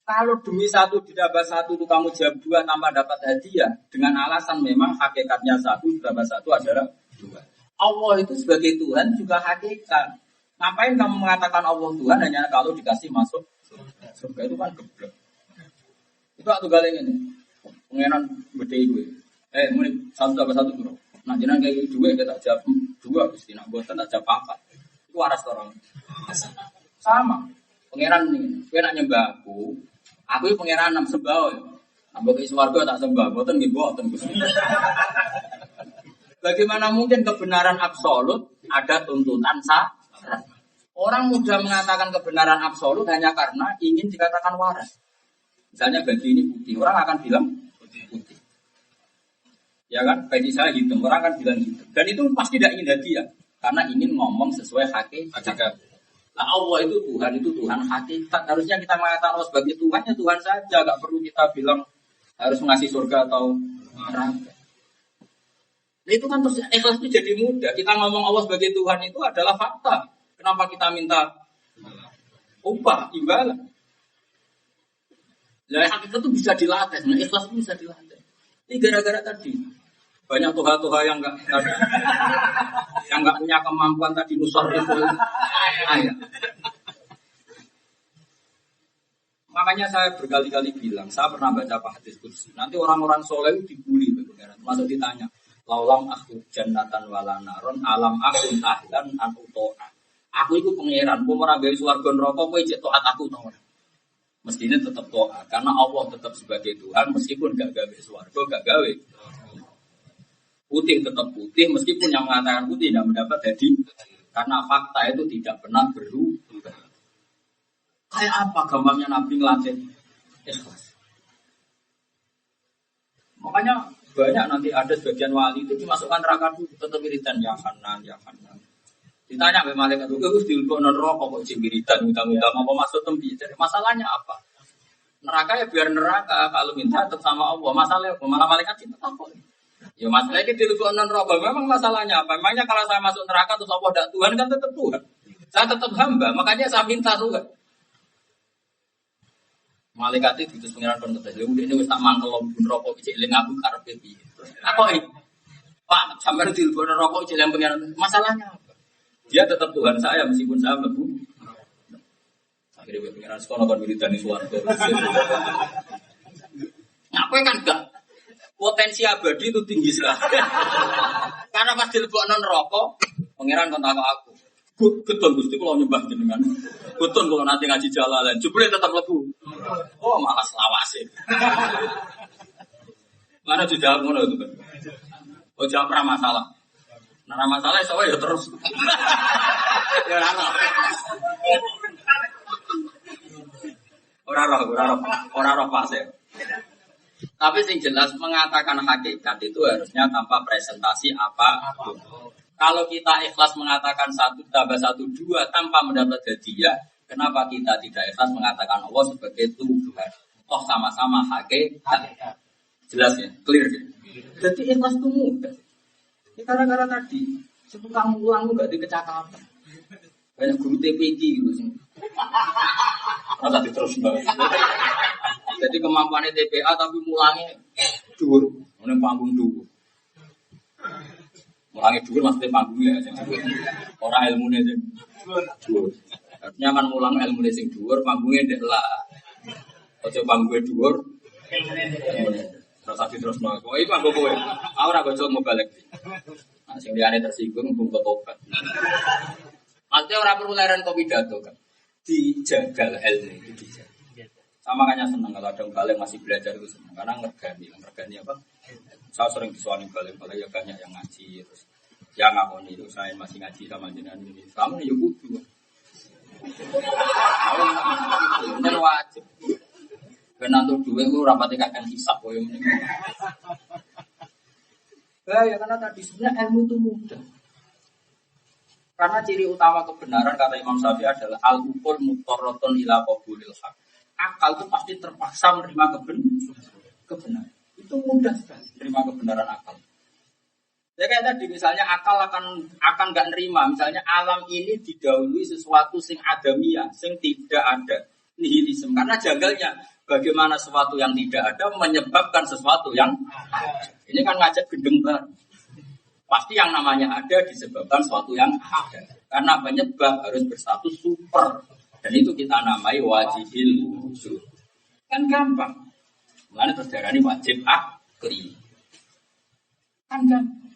Kalau demi 1 ditambah 1 itu kamu jawab 2 tanpa dapat hadiah dengan alasan memang hakikatnya 1 ditambah 1 adalah 2. Allah itu sebagai Tuhan juga hakikat. Ngapain kamu mengatakan Allah Tuhan hanya kalau dikasih masuk surga? Itu kan geblek. Itu aku galeng ini. Pengenan bedai gue. Muni 1 tambah 1 bro. Nah jenengan kayak dua kita jawab 2 Gusti, nak bosan tak jawab 4. Itu waras orang. Sama. Pengenan ini, kowe nak nyembah aku pengenan 6 sembah ya. Ambek swarga tak sembah, mboten nggih mboten Gusti. Bagaimana mungkin kebenaran absolut ada tuntutan syarat? Orang mudah mengatakan kebenaran absolut hanya karena ingin dikatakan waras. Misalnya baju ini putih, orang akan bilang putih. Ya kan, baju saya hitam, orang akan bilang hitam. Dan itu pasti tidak ingin hadiah, karena ingin ngomong sesuai hakikat. Nah Allah itu Tuhan hakikat. Harusnya kita mengatakan Allah sebagai Tuhan, ya Tuhan saja. Gak perlu kita bilang harus mengasih surga atau neraka. Nah, itu kan terus ikhlas itu jadi mudah. Kita ngomong Allah sebagai Tuhan itu adalah fakta. Kenapa kita minta upah, imbalan? Nah, hakikat itu bisa dilatih. Nah, ikhlas itu bisa dilatih. Ini gara-gara tadi banyak tuha-tuha yang nggak punya kemampuan tadi nusor itu. Makanya saya berkali-kali bilang, saya pernah baca hadis kursi. Nanti orang-orang soleh itu dibully, masuk ditanya, laulam aku jannatan walanaron alam aku tahlan aku toa. Aku itu pangeran, aku meragawi swarga neraka, kowe cek taat aku tau ora. Mestinya tetap toa, karena Allah tetap sebagai Tuhan meskipun gak gawe swarga, gak gawe. Putih tetap putih, meskipun yang mengatakan putih tidak mendapat hadiah, karena fakta itu tidak pernah berubah. Kayak apa gampangnya Nabi ngelatih ikhlas? Makanya banyak nanti ada sebagian wali itu dimasukkan neraka dulu, tetap wiridan ya Hanan. Ditanya sama malaikat itu, Gus dilebokno neraka kok wiridan utang-utang apa maksud tembi? Jadi masalahnya apa? Neraka ya biar neraka, kalau minta tetap sama Allah. Masalahnya apa? Malah malaikat cinta apa? Ya masalahnya dilebokno neraka. Memang masalahnya apa? Memangnya kalau saya masuk neraka terus Allah tidak Tuhan kan tetap Tuhan. Saya tetap hamba, makanya saya minta juga. Malaikat itu terus pengiran kontes. Ya udah ini wis tak mangkel neraka iki eling aku karepe piye. Apa iki? Pak, sampeyan dilebokno neraka iki eling pengiran. Masalahnya apa? Dia tetap Tuhan saya meskipun saya mlebu. Akhirnya pengiran sekolah kon wiridan di swarga. Ngapain kan enggak? Potensi abadi itu tinggi sekali. Karena pas dilebokno neraka, pengiran kon takok aku. Betul Gusti kula nyembah jenengan. Betul kula nanti ngaji jalalan. Jebule tetap mlebu. Oh, malah selawase. Mana dijawab ngono itu kan. Oh, jawab ra masalah. Nah, masalah saya ya terus. Ya ora roh pas ya. Tapi yang jelas mengatakan hakikat itu harusnya tanpa presentasi apa. Kalau kita ikhlas mengatakan 1 tambah 1 2 tanpa mendapat hadiah, kenapa kita tidak ikhlas mengatakan Allah sebagai Tuhan? Oh sama-sama hakikat. Jelas ya, clear ya. Jadi ikhlas itu mudah. Ini gara-gara tadi, setukang ulang nggak dikecakapan. Banyak guru TPG gitu sih. Masa terus banget. Jadi kemampuannya TPA tapi mulangnya dhuwur, ngene panggung dhuwur. Mulangnya dhuwur maksudnya panggungnya sing dhuwur. Ora ilmune sing dhuwur. Artinya kan mulang ilmune sing dhuwur, panggungnya ndek lah. Aja panggungnya dhuwur. Terus terus no. Oh iki panggung kowe. Aku ora gojol mau balik. Nah, sing liyane tersinggung mung tobat. Artinya ora perlu leren kok pidato kan. Dijagal ilmu itu dijaga. Sama makanya senang kalau ada balik masih belajar itu senang karena ngergani apa? Saya sering disuani balik ya banyak yang ngaji terus yang ngakoni itu saya masih ngaji sama jenengan ini. Kamu ya kudu. Bener wajib. Ben untuk duwe ku rapate kakek hisab koyo ngene. Ya karena tadi sebenarnya ilmu itu mudah. Karena ciri utama kebenaran kata Imam Syafi'i adalah al-uqul mutarratun ila qabulil haq. Akal itu pasti terpaksa menerima kebenaran. Itu mudah sekali menerima kebenaran akal. Ya kayak tadi misalnya akal akan nggak nerima. Misalnya alam ini didahului sesuatu sing adamiyah, sing tidak ada nihilisme. Karena janggalnya bagaimana sesuatu yang tidak ada menyebabkan sesuatu yang ada. Ini kan ngajak gendeng baru. Pasti yang namanya ada disebabkan sesuatu yang ada. Karena penyebab harus berstatus super. Dan itu kita namai wajibil wujud. Kan gampang. Mulanya terjadi ini wajib akli. Kan gampang.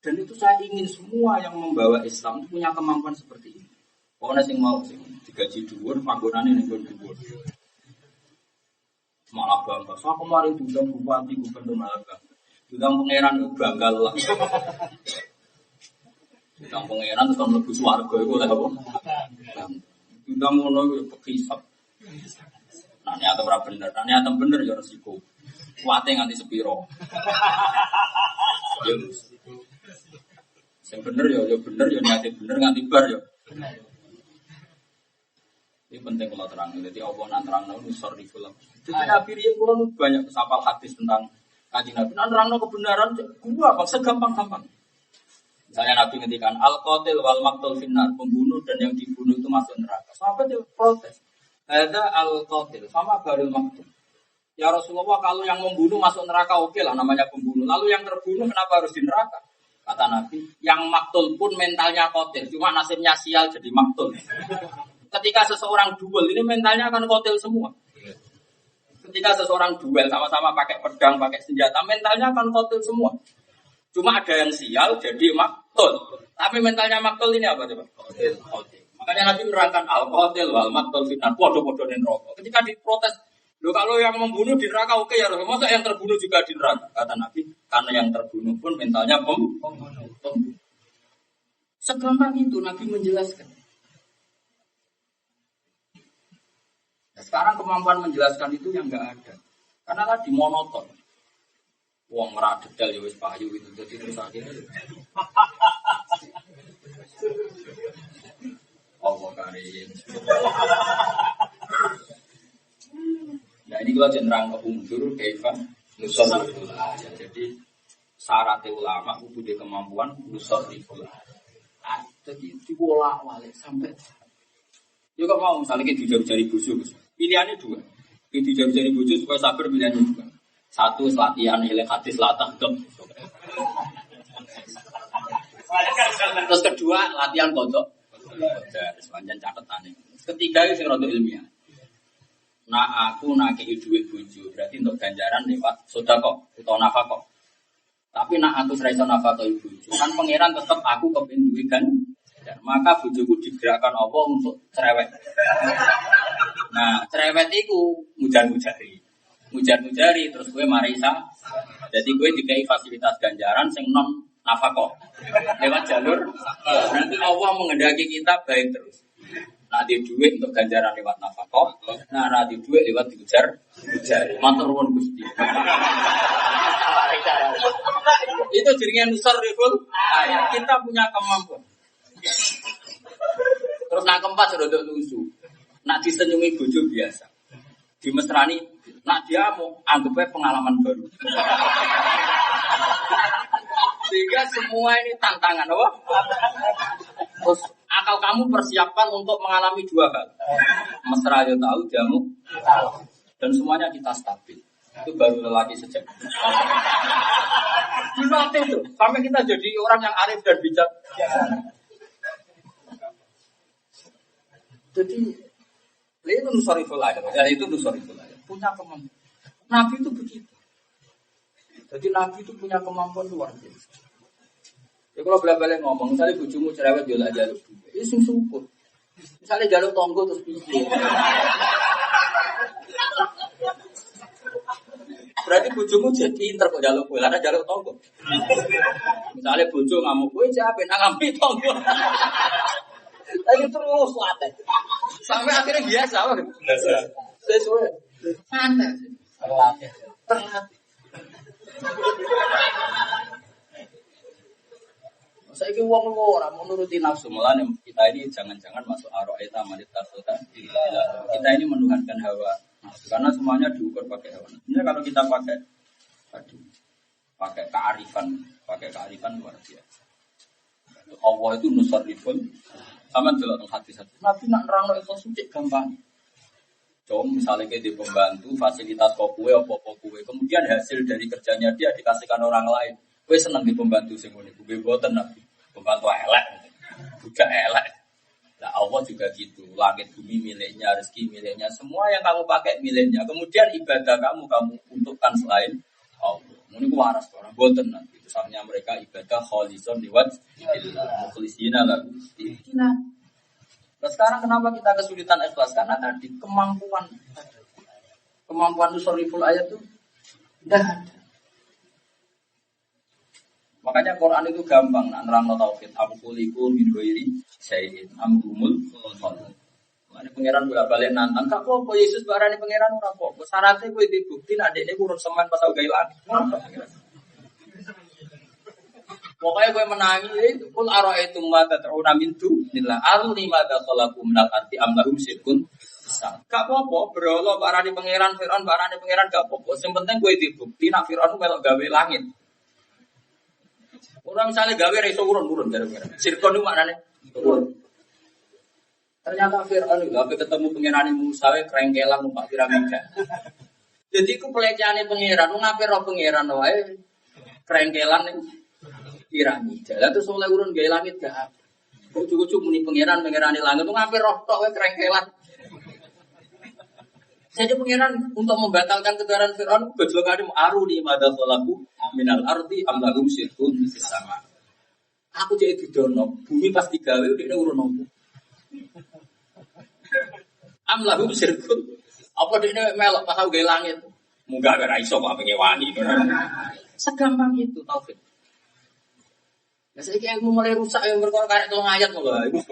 Dan itu saya ingin semua yang membawa Islam punya kemampuan seperti ini. Pokoknya yang mau sih digaji dhuwur, panggonane ning dhuwur. Malah bangga. Saya kemarin diundang bupati gubernur malah bangga. Diundang pangeran bangga lah. Diundang pangeran terus mlebu swarga iku lha apa? Diundang ngono iku pekisap. Nah niat ora bener, niat bener ya resiko. Kuwate nganti sepiro. Ya sing bener ya bener ya niate bener nganti bar ya. Ini penting kalau terang. Jadi Allah nak terang nusor di film. Jadi Nabi Rian kurang banyak kesapal hadis tentang kaji Nabi. Nak terang kebenaran gua apa segampang-gampang. Misalnya Nabi ngendikan al-qatil wal maqtul finnar, pembunuh dan yang dibunuh itu masuk neraka. Sahabat dia protes. Ada al-qatil sama baril maqtul. Ya Rasulullah kalau yang membunuh masuk neraka oke lah namanya pembunuh. Lalu yang terbunuh kenapa harus di neraka? Kata Nabi, yang maktul pun mentalnya qatil, cuma nasibnya sial jadi maktul. Ketika seseorang duel, ini mentalnya akan kotil semua. Ketika seseorang duel sama-sama pakai pedang, pakai senjata, mentalnya akan kotil semua. Cuma ada yang sial, jadi maktul. Tapi mentalnya maktul ini apa coba? Kotil. Makanya Nabi menerangkan al-kotil wal maktul fitnah. Podo-podo dan rokok. Ketika diprotes, loh kalau yang membunuh di neraka oke ya Rasul. Masa yang terbunuh juga di neraka? Kata Nabi, karena yang terbunuh pun mentalnya pembunuh. Segampang itu Nabi menjelaskan. Sekarang kemampuan menjelaskan itu yang enggak ada. Karena tadi monoton. Wong ora detail ya wis payu itu. Jadi terus akhirnya Allah karim. Nah ini kalau jenderang ke unsur kaifan nusor rifullah. Jadi syarat ulama itu di kemampuan nusor rifullah. Jadi dibolak balik sampai. Juga mau misalnya kita jari bujuk. Pilihannya dua. Kita jari bujuk supaya sabar pilihannya dua. Satu latihan ilmu hadis latah dong. Terus kedua latihan kodok. Sepanjang catatan ini. Ketiga itu yang ilmiah. Nah aku nakei duit bujuk berarti untuk ganjaran lewat sedekah atau nafkah. Tapi nak aku seraiso nafkah ibu bujuk kan pangeran tetap aku kepengin duit kan. Maka bujuku digerakkan Allah untuk cerewet. Nah, cerewet itu mujar-mujari terus gue marisa. Jadi gue dikai fasilitas ganjaran sing non nafkah lewat jalur. Nanti Allah menghendaki kita baik terus. Nah di duit untuk ganjaran lewat nafkah, nah di duit lewat diujar. Matur nuwun Gusti. Itu jaringan nusar riful. Kita punya kemampuan. Terus nak keempat sudah lusu. Nak disenyumi bojo biasa. Dimesrani, nak dia mau anggapnya pengalaman baru. Sehingga semua ini tantangan, apa? Terus akal kamu persiapkan untuk mengalami dua hal. Mesra ya tahu, jamu dan semuanya kita stabil. Itu baru lelaki sejak. Dilatih tuh, sampai kita jadi orang yang arif dan bijak. Jadi itu nusariful ayat. Ya itu nusariful ayat. Punya kemampuan. Nabi itu begitu. Jadi Nabi itu punya kemampuan luar biasa. Ya kalau balik ngomong, misalnya bojomu cerewet yo lak jaluk duit. Ya sing syukur. Misalnya jaluk tonggo terus piye. Berarti bojomu jadi pinter kok jaluk kowe, ana jaluk tonggo. Misalnya bojo ngamuk kowe jape nang ngambil tonggo. Lagi terus latih. Sampai akhirnya biasa, biasa. Sesuai. Santai. Terlatih. Saya ke uang orang menuruti nafsu malah kita ini jangan-jangan masuk aroeta manita sota. Kita ini menuhankan hawa nafsu karena semuanya diukur pakai hawa nafsu. Sebenarnya kalau kita pakai kearifan luar biasa. Allah itu nusarifun. Sama jelas hati-hati. Nabi nak nerangno ikhlas suci gampang. Coba misalnya kayak di pembantu fasilitas kue apa-apa kue, kemudian hasil dari kerjanya dia dikasihkan orang lain. Kue seneng di pembantu sing ngene. Kue boten Nabi. Pembantu elek. Budak elek. Nah Allah juga gitu. Langit bumi miliknya, rezeki miliknya, semua yang kamu pakai miliknya. Kemudian ibadah kamu untukkan selain Allah. Ini waras orang boten nanti. Misalnya mereka ibadah kholison liwat mukhlisina lagu. Nah sekarang kenapa kita kesulitan ikhlas? Karena tadi kemampuan nusariful ayat itu tidak ada. Makanya Quran itu gampang. Nerangno tauhid. Amkuliku min ghairi syai'in amrumul khalq. Mane pangeran bolak-balik nantang. Kak apa Yesus barani pangeran ora apa. Syaratnya kowe dibukti nek dekne kurun semen pas gawe langit. Pokoknya gue menangi, kul ara'aytum ma tad'una min dunillah aruni ma dakhalaqu minal ardi am lahum syirkun besar. Gak apa-apa, berolo barani pangeran Firaun, barani pangeran gak apa-apa. Sing penting gue dibukti nak Firaun melok gawe langit. Orang misalnya gawe iso urun-urun gara-gara. Syirkun itu maknane urun. Ternyata Firaun gawe ketemu pangerane Musa wae krengkelan numpak piramida. Jadi ku pelecehanane pangeran, ngape ro pangeran wae krengkelan ning piramida. Lah terus oleh urun gawe langit gak. Kok cukup muni pangerane langit tuh ngape roh tok wae krengkelan. Jadi pangeran untuk membatalkan kedaran Firaun gojlokane aruni madzalahu minal ardi am lahum syirkun fis sama. Aku jadi didono, bumi pasti gawe dekne urun opo. Am lahum syirkun apa dekne melok pas gawe langit. Munggah ora iso kok pengen wani. Segampang itu tauhid. Ya saiki ilmu mulai rusak yang berkor karek tolong ayat lho. Iku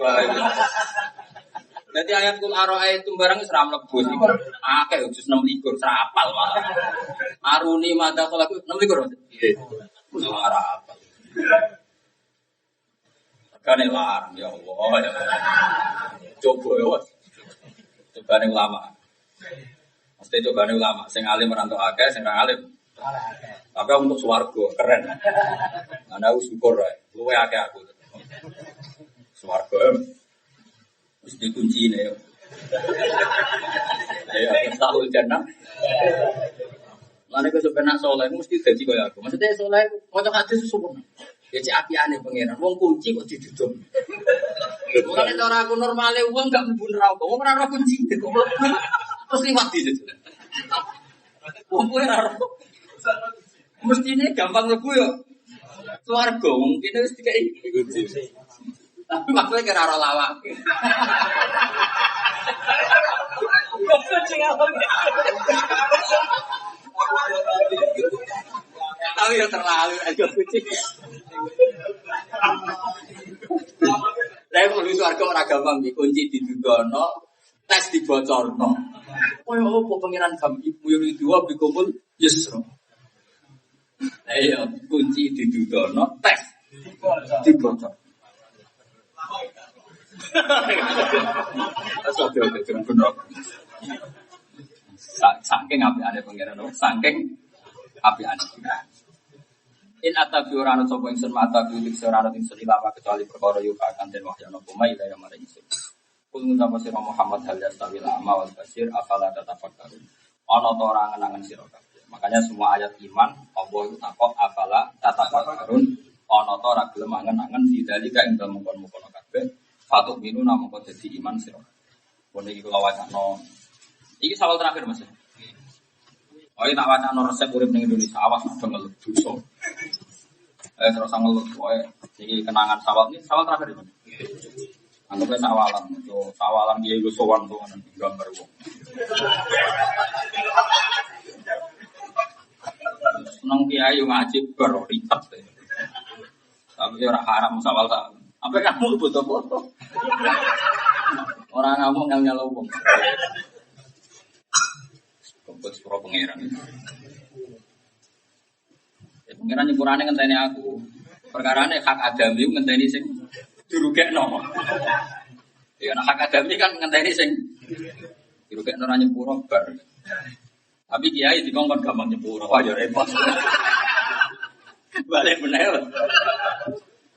Jadi ayat kul ara'aytum barang wis ra mlebu iku akeh jus 26 serapal malah. Aruni mata kula 26. Nggih. Wis ora apal. Kane larang ya Allah ya. Coba ya. Cobane ulama. Mesti cobane ulama sing alim merantau akeh sing ra alim. Tapi untuk swarga keren. Ana syukur ae. Luwe akeh aku. Swarga mesti kunci ini ya. Ya, tahul jannah. Lane kesupenak soleh mesti dadi kaya aku. Maksudnya soleh maca hadis sempurna. Ya cek apiane pangeran. Wong kunci kok didudum. Mulane cara aku normale wong gak mlebu neraka. Wong ora ora kunci. Terus liwat di situ. Wong ora ora. Mestine gampang mlebu yo. Swarga mungkin wis dikai kunci. Tapi maksudnya kira orang lawak. Tapi ya terlalu aja kucing. Saya perlu Muni swarga ora gampang iki kunci didudono, tes dibocorno. Koyo opo pangeran gambi yuridu wa bikumul yusra. Ayo kunci didudono, tes dibocor. Oke, bener. Saking apiane pangeran, saking apiane. In atabi ora ana sapa ingsun mata bilik ora ana ingsun ilama kecuali perkara yo akan den wahyana pemai ila yang maring ingsun. Kul ngucap sira Muhammad hal yastawil ama wal basir afala tatafakkarun. Ana ta ora ngenangen sira kabeh. Makanya semua ayat iman Allah itu takok afala tatafakkarun. Ana ta ora gelem angen-angen didalika ing dalem mungkon-mungkon kabeh. Fatuk minu namung kok dadi iman sira. Pun iki kula wacana. Iki sawal terakhir Mas. Oh, ini tak wacana resep urip ning Indonesia awas udah ngelut dosa. Terus ngelut kowe iki kenangan sawal ini sawal terakhir iki. Anggapnya sawalan dia itu sowan tuh gambar wong. Seneng kiai ngaji bar ribet. Tapi ora haram sawal ta. Apa kamu foto-foto? Orang ngomong ngel-ngel wong. Kompet pro pangeran. Ya pangeran nyepurane ngenteni aku. Perkarane hak adami ngenteni sing dirugekno. Ya nek hak adami kan ngenteni sing dirugekno ora nyepuro bar. Tapi kiai dikongkon gampang nyepuro, wah ya repot. Balik meneh.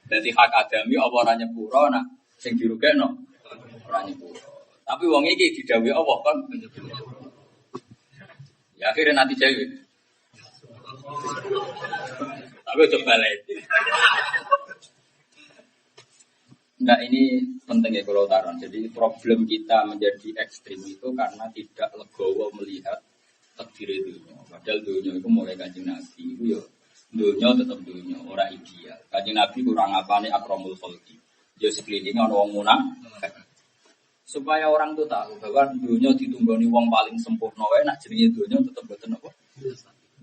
Dadi hak adami apa ora nyepuro nak sing dirugekno ora nyepuro. Tapi wong iki didhawuhi Allah kan nyepuro. Ya akhirnya nanti jauh. Tapi coba lihat. Enggak, ini penting ya kalau taruhan. Jadi problem kita menjadi ekstrim itu karena tidak legowo melihat takdir dunia. Padahal dunia itu mulai Kanjeng Nabi itu ya dunia tetap dunia, orang ideal. Kanjeng Nabi kurang apa nih akromul khalqi. Dia sekelilingnya orang munafik. Supaya orang itu tahu bahwa dunia ditunggoni wong paling sempurna wae nak jenenge dunia tetep boten apa?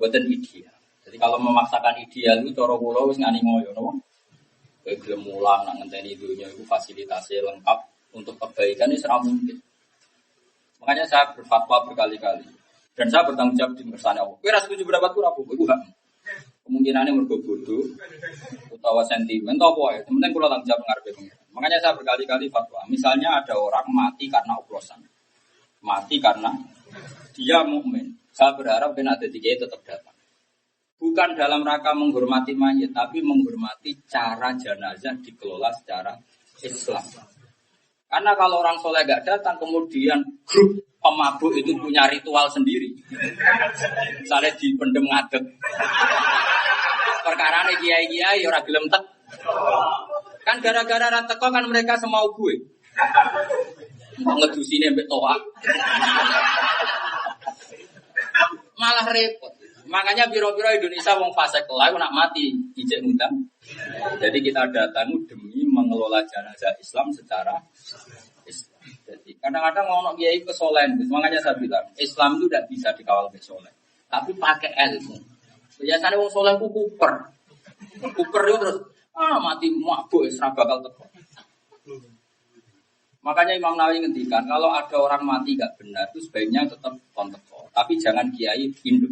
Boten ideal. Jadi kalau memaksakan ideal itu cara kula wis ngani ngoyo napa? Kayak gelem mulang nak ngenteni dunia itu fasilitasnya lengkap untuk kebaikan itu ora mungkin. Makanya saya berfatwa berkali-kali dan saya bertanggung jawab di kersane Allah. Kowe ra setuju pendapat ku rapo? Iku hak. Kemungkinannya mergo bodoh utawa sentimen atau apa ya. Penting kula tanggung jawab ngarepe pengen. Makanya saya berkali-kali fatwa. Misalnya ada orang mati karena oplosan. Mati karena dia mukmin. Saya berharap kena ada tiga tetap datang. Bukan dalam rangka menghormati mayit, tapi menghormati cara jenazah dikelola secara Islam. Karena kalau orang soleh gak datang, kemudian grup pemabuk itu punya ritual sendiri. Misalnya dipendem ngadeg. Perkarane kiai-kiai ora gelem tek. Kan gara-gara ra teko kan mereka semau gue. Ngedusine mbek toa. Malah repot. Makanya biro-biro Indonesia wong fasik lae nak mati ijek ngundang. Jadi kita datang demi mengelola jenazah Islam secara Islam. Jadi kadang-kadang ono kiai kesolehan. Makanya saya bilang Islam itu tidak bisa dikawal oleh soleh. Tapi pakai ilmu. Biasanya wong soleh ku kuper. Kuper itu terus mati mabuk ora bakal teko. Makanya Imam Nawawi ngendikan kalau ada orang mati gak benar itu sebaiknya tetap konteko, tapi jangan kiai induk.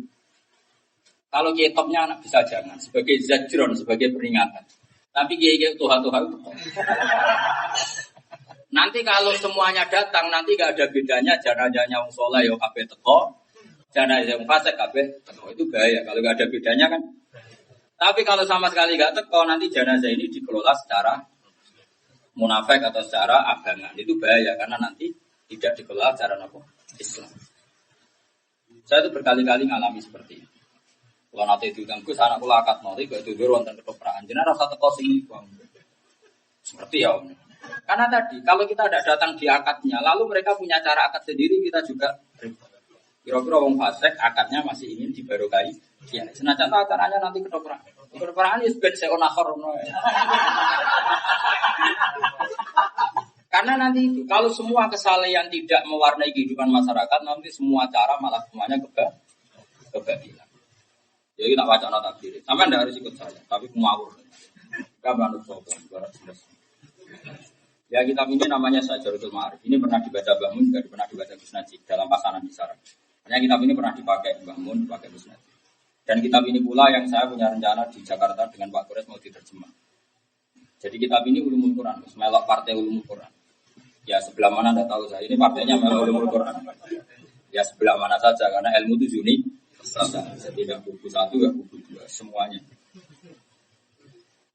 Kalau kiai topnya anak bisa jangan sebagai zajron, sebagai peringatan. Tapi kiai Tuhan itu teko. Nanti kalau semuanya datang nanti gak ada bedanya jenazahnya wong saleh yo kabeh teko, jenazah wong fasik kabeh teko. Itu bahaya kalau gak ada bedanya kan. Tapi kalau sama sekali gak teko, nanti jenazah ini dikelola secara munafik atau secara abangan. Itu bahaya karena nanti tidak dikelola secara apa? Islam. Saya itu berkali-kali ngalami seperti itu. Kalau nanti diundang Gus, anak kula akad nanti gak tidur wonten ketoprak. Jenazah rasa teko sing seperti ya. Karena tadi kalau kita tidak datang di akadnya, lalu mereka punya cara akad sendiri, kita juga kira-kira wong fasik akadnya masih ingin dibarokai. Ya, senajan acaranya nanti ketoprak. Ketoprakan wis ben seonakhor ngono. Karena nanti itu kalau semua kesalehan tidak mewarnai kehidupan masyarakat, nanti semua cara malah semuanya kebatilan. Jadi tak wacana takdir. Sampai ndak harus ikut saya, tapi ngawur. Enggak manut sapa, Ya kitab ini namanya Syajaratul Ma'arif. Ini pernah dibaca Mbah Mun, juga pernah dibaca Gus Najib dalam pasanan di Sarang. Hanya kitab ini pernah dipakai Mbah Mun, dipakai Gus Najib. Dan kitab ini pula yang saya punya rencana di Jakarta dengan Pak Kores mau diterjemah. Jadi kitab ini Ulumul Quran, melok partai Ulumul Quran. Ya sebelah mana Anda tahu saya, ini partainya melok Ulumul Quran. Ya sebelah mana saja, karena ilmu itu unik. Tidak buku satu, ya buku dua, semuanya.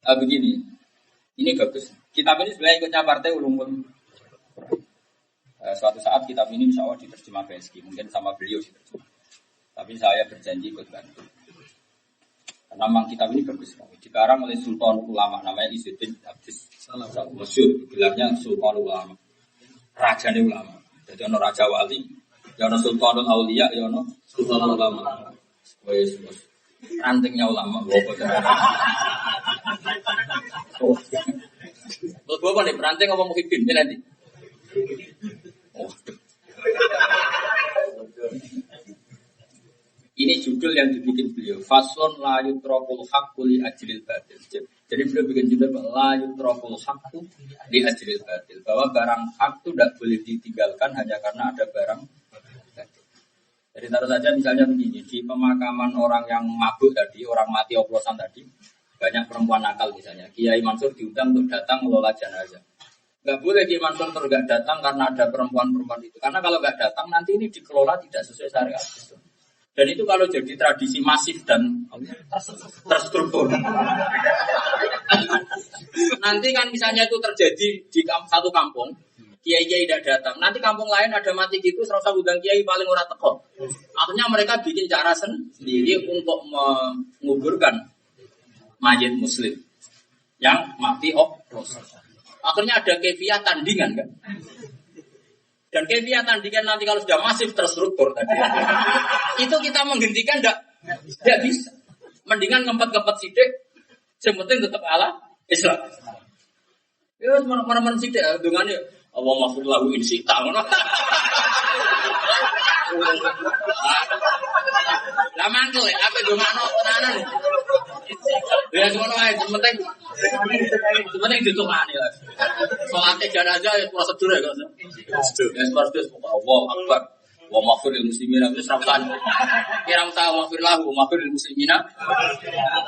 Begini, ini bagus. Kitab ini sebenarnya ikutnya partai Ulumul Quran. Suatu saat kitab ini insya Allah diterjemah BSG, mungkin sama beliau diterjemah. Tapi saya berjanji ikut bantu. Karena memang kitab ini bagus sekali. Dikarang oleh Sultan Ulama, namanya Izzuddin Abdis Salam. Masyhur, gelarnya Sultan Ulama. Rajane ulama. Jadi ono raja wali, ya ono Sultanul Auliya, ya ono Sultanul Ulama. Wes, rantingnya ulama, bapak. Terus bapak nih, ranting apa muhibin nanti? Ini judul yang dibikin beliau. Faslun la yutrakul haqqu li ajril batil. Jadi beliau bikin judul la yutrakul haqqu li ajril batil. Bahwa barang hak itu tidak boleh ditinggalkan hanya karena ada barang batil. Jadi taruh saja misalnya begini, di pemakaman orang yang mabuk tadi, orang mati oplosan tadi, banyak perempuan nakal misalnya. Kiai Mansur diundang untuk datang mengelola jenazah. Nggak boleh Kiai Mansur nggak datang karena ada perempuan-perempuan itu. Karena kalau nggak datang nanti ini dikelola tidak sesuai syariat. Dan itu kalau jadi tradisi masif dan terstruktur. Nanti kan misalnya itu terjadi di satu kampung, kiai-kiai tidak datang. Nanti kampung lain ada mati gitu, serasa undang kiai paling ora teko. Akhirnya mereka bikin cara sendiri untuk menguburkan mayit muslim yang mati oplos. Akhirnya ada kefiah tandingan kan. Dan kefiah tandingan nanti kalau sudah masif terstruktur tadi, itu kita menghentikan tidak bisa. Mendingan ngempet-ngempet sidik, yang penting tetap ala Islam. Ya mana-mana sidik, dengannya Allah maafir lahu insi ta'ala. Lah mantul ya, apa dongano tenanan. Ya ngono ae, penting ditungani lah. Salate jenazah ya prosedur ya kok. Ya prosedur Allah Akbar. Wa maghfiril muslimina wis rakan. Kira ta maghfirlahu maghfiril muslimina.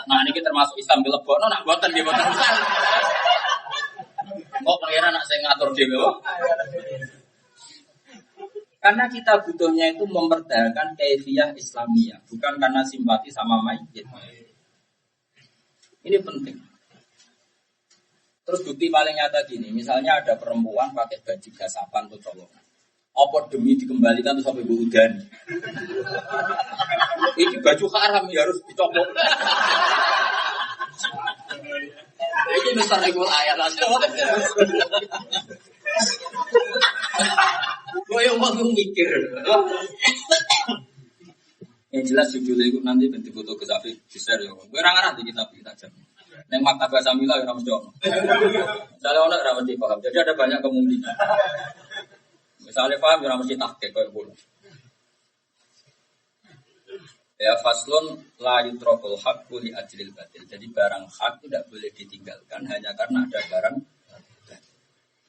Nah niki termasuk Islam dilebokno nak mboten nggih mboten. Kok pengira nak sing ngatur dhewe kok. Karena kita butuhnya itu memperdayakan kaifiyah Islamiyah, bukan karena simpati sama mayit. Ini penting. Terus bukti paling nyata gini, misalnya ada perempuan pakai baju gasapan atau colongan. Apa demi dikembalikan terus sampai buudan. Ini baju haram ya harus dicopot. Ini besar ikut ayat asal. Gue yang mau mikir. Yang jelas judulnya itu nanti bentuk foto ke Safi besar ya. Gue ngarang di kitab kita aja. Neng maktabah Samila ya mesti ono. Misalnya ono ora mesti paham. Jadi ada banyak kemungkinan. Misalnya paham ya mesti tahqiq kayak bola. Ya faslun la yutrakul haqqu li ajlil batil. Jadi barang hak tidak boleh ditinggalkan hanya karena ada barang.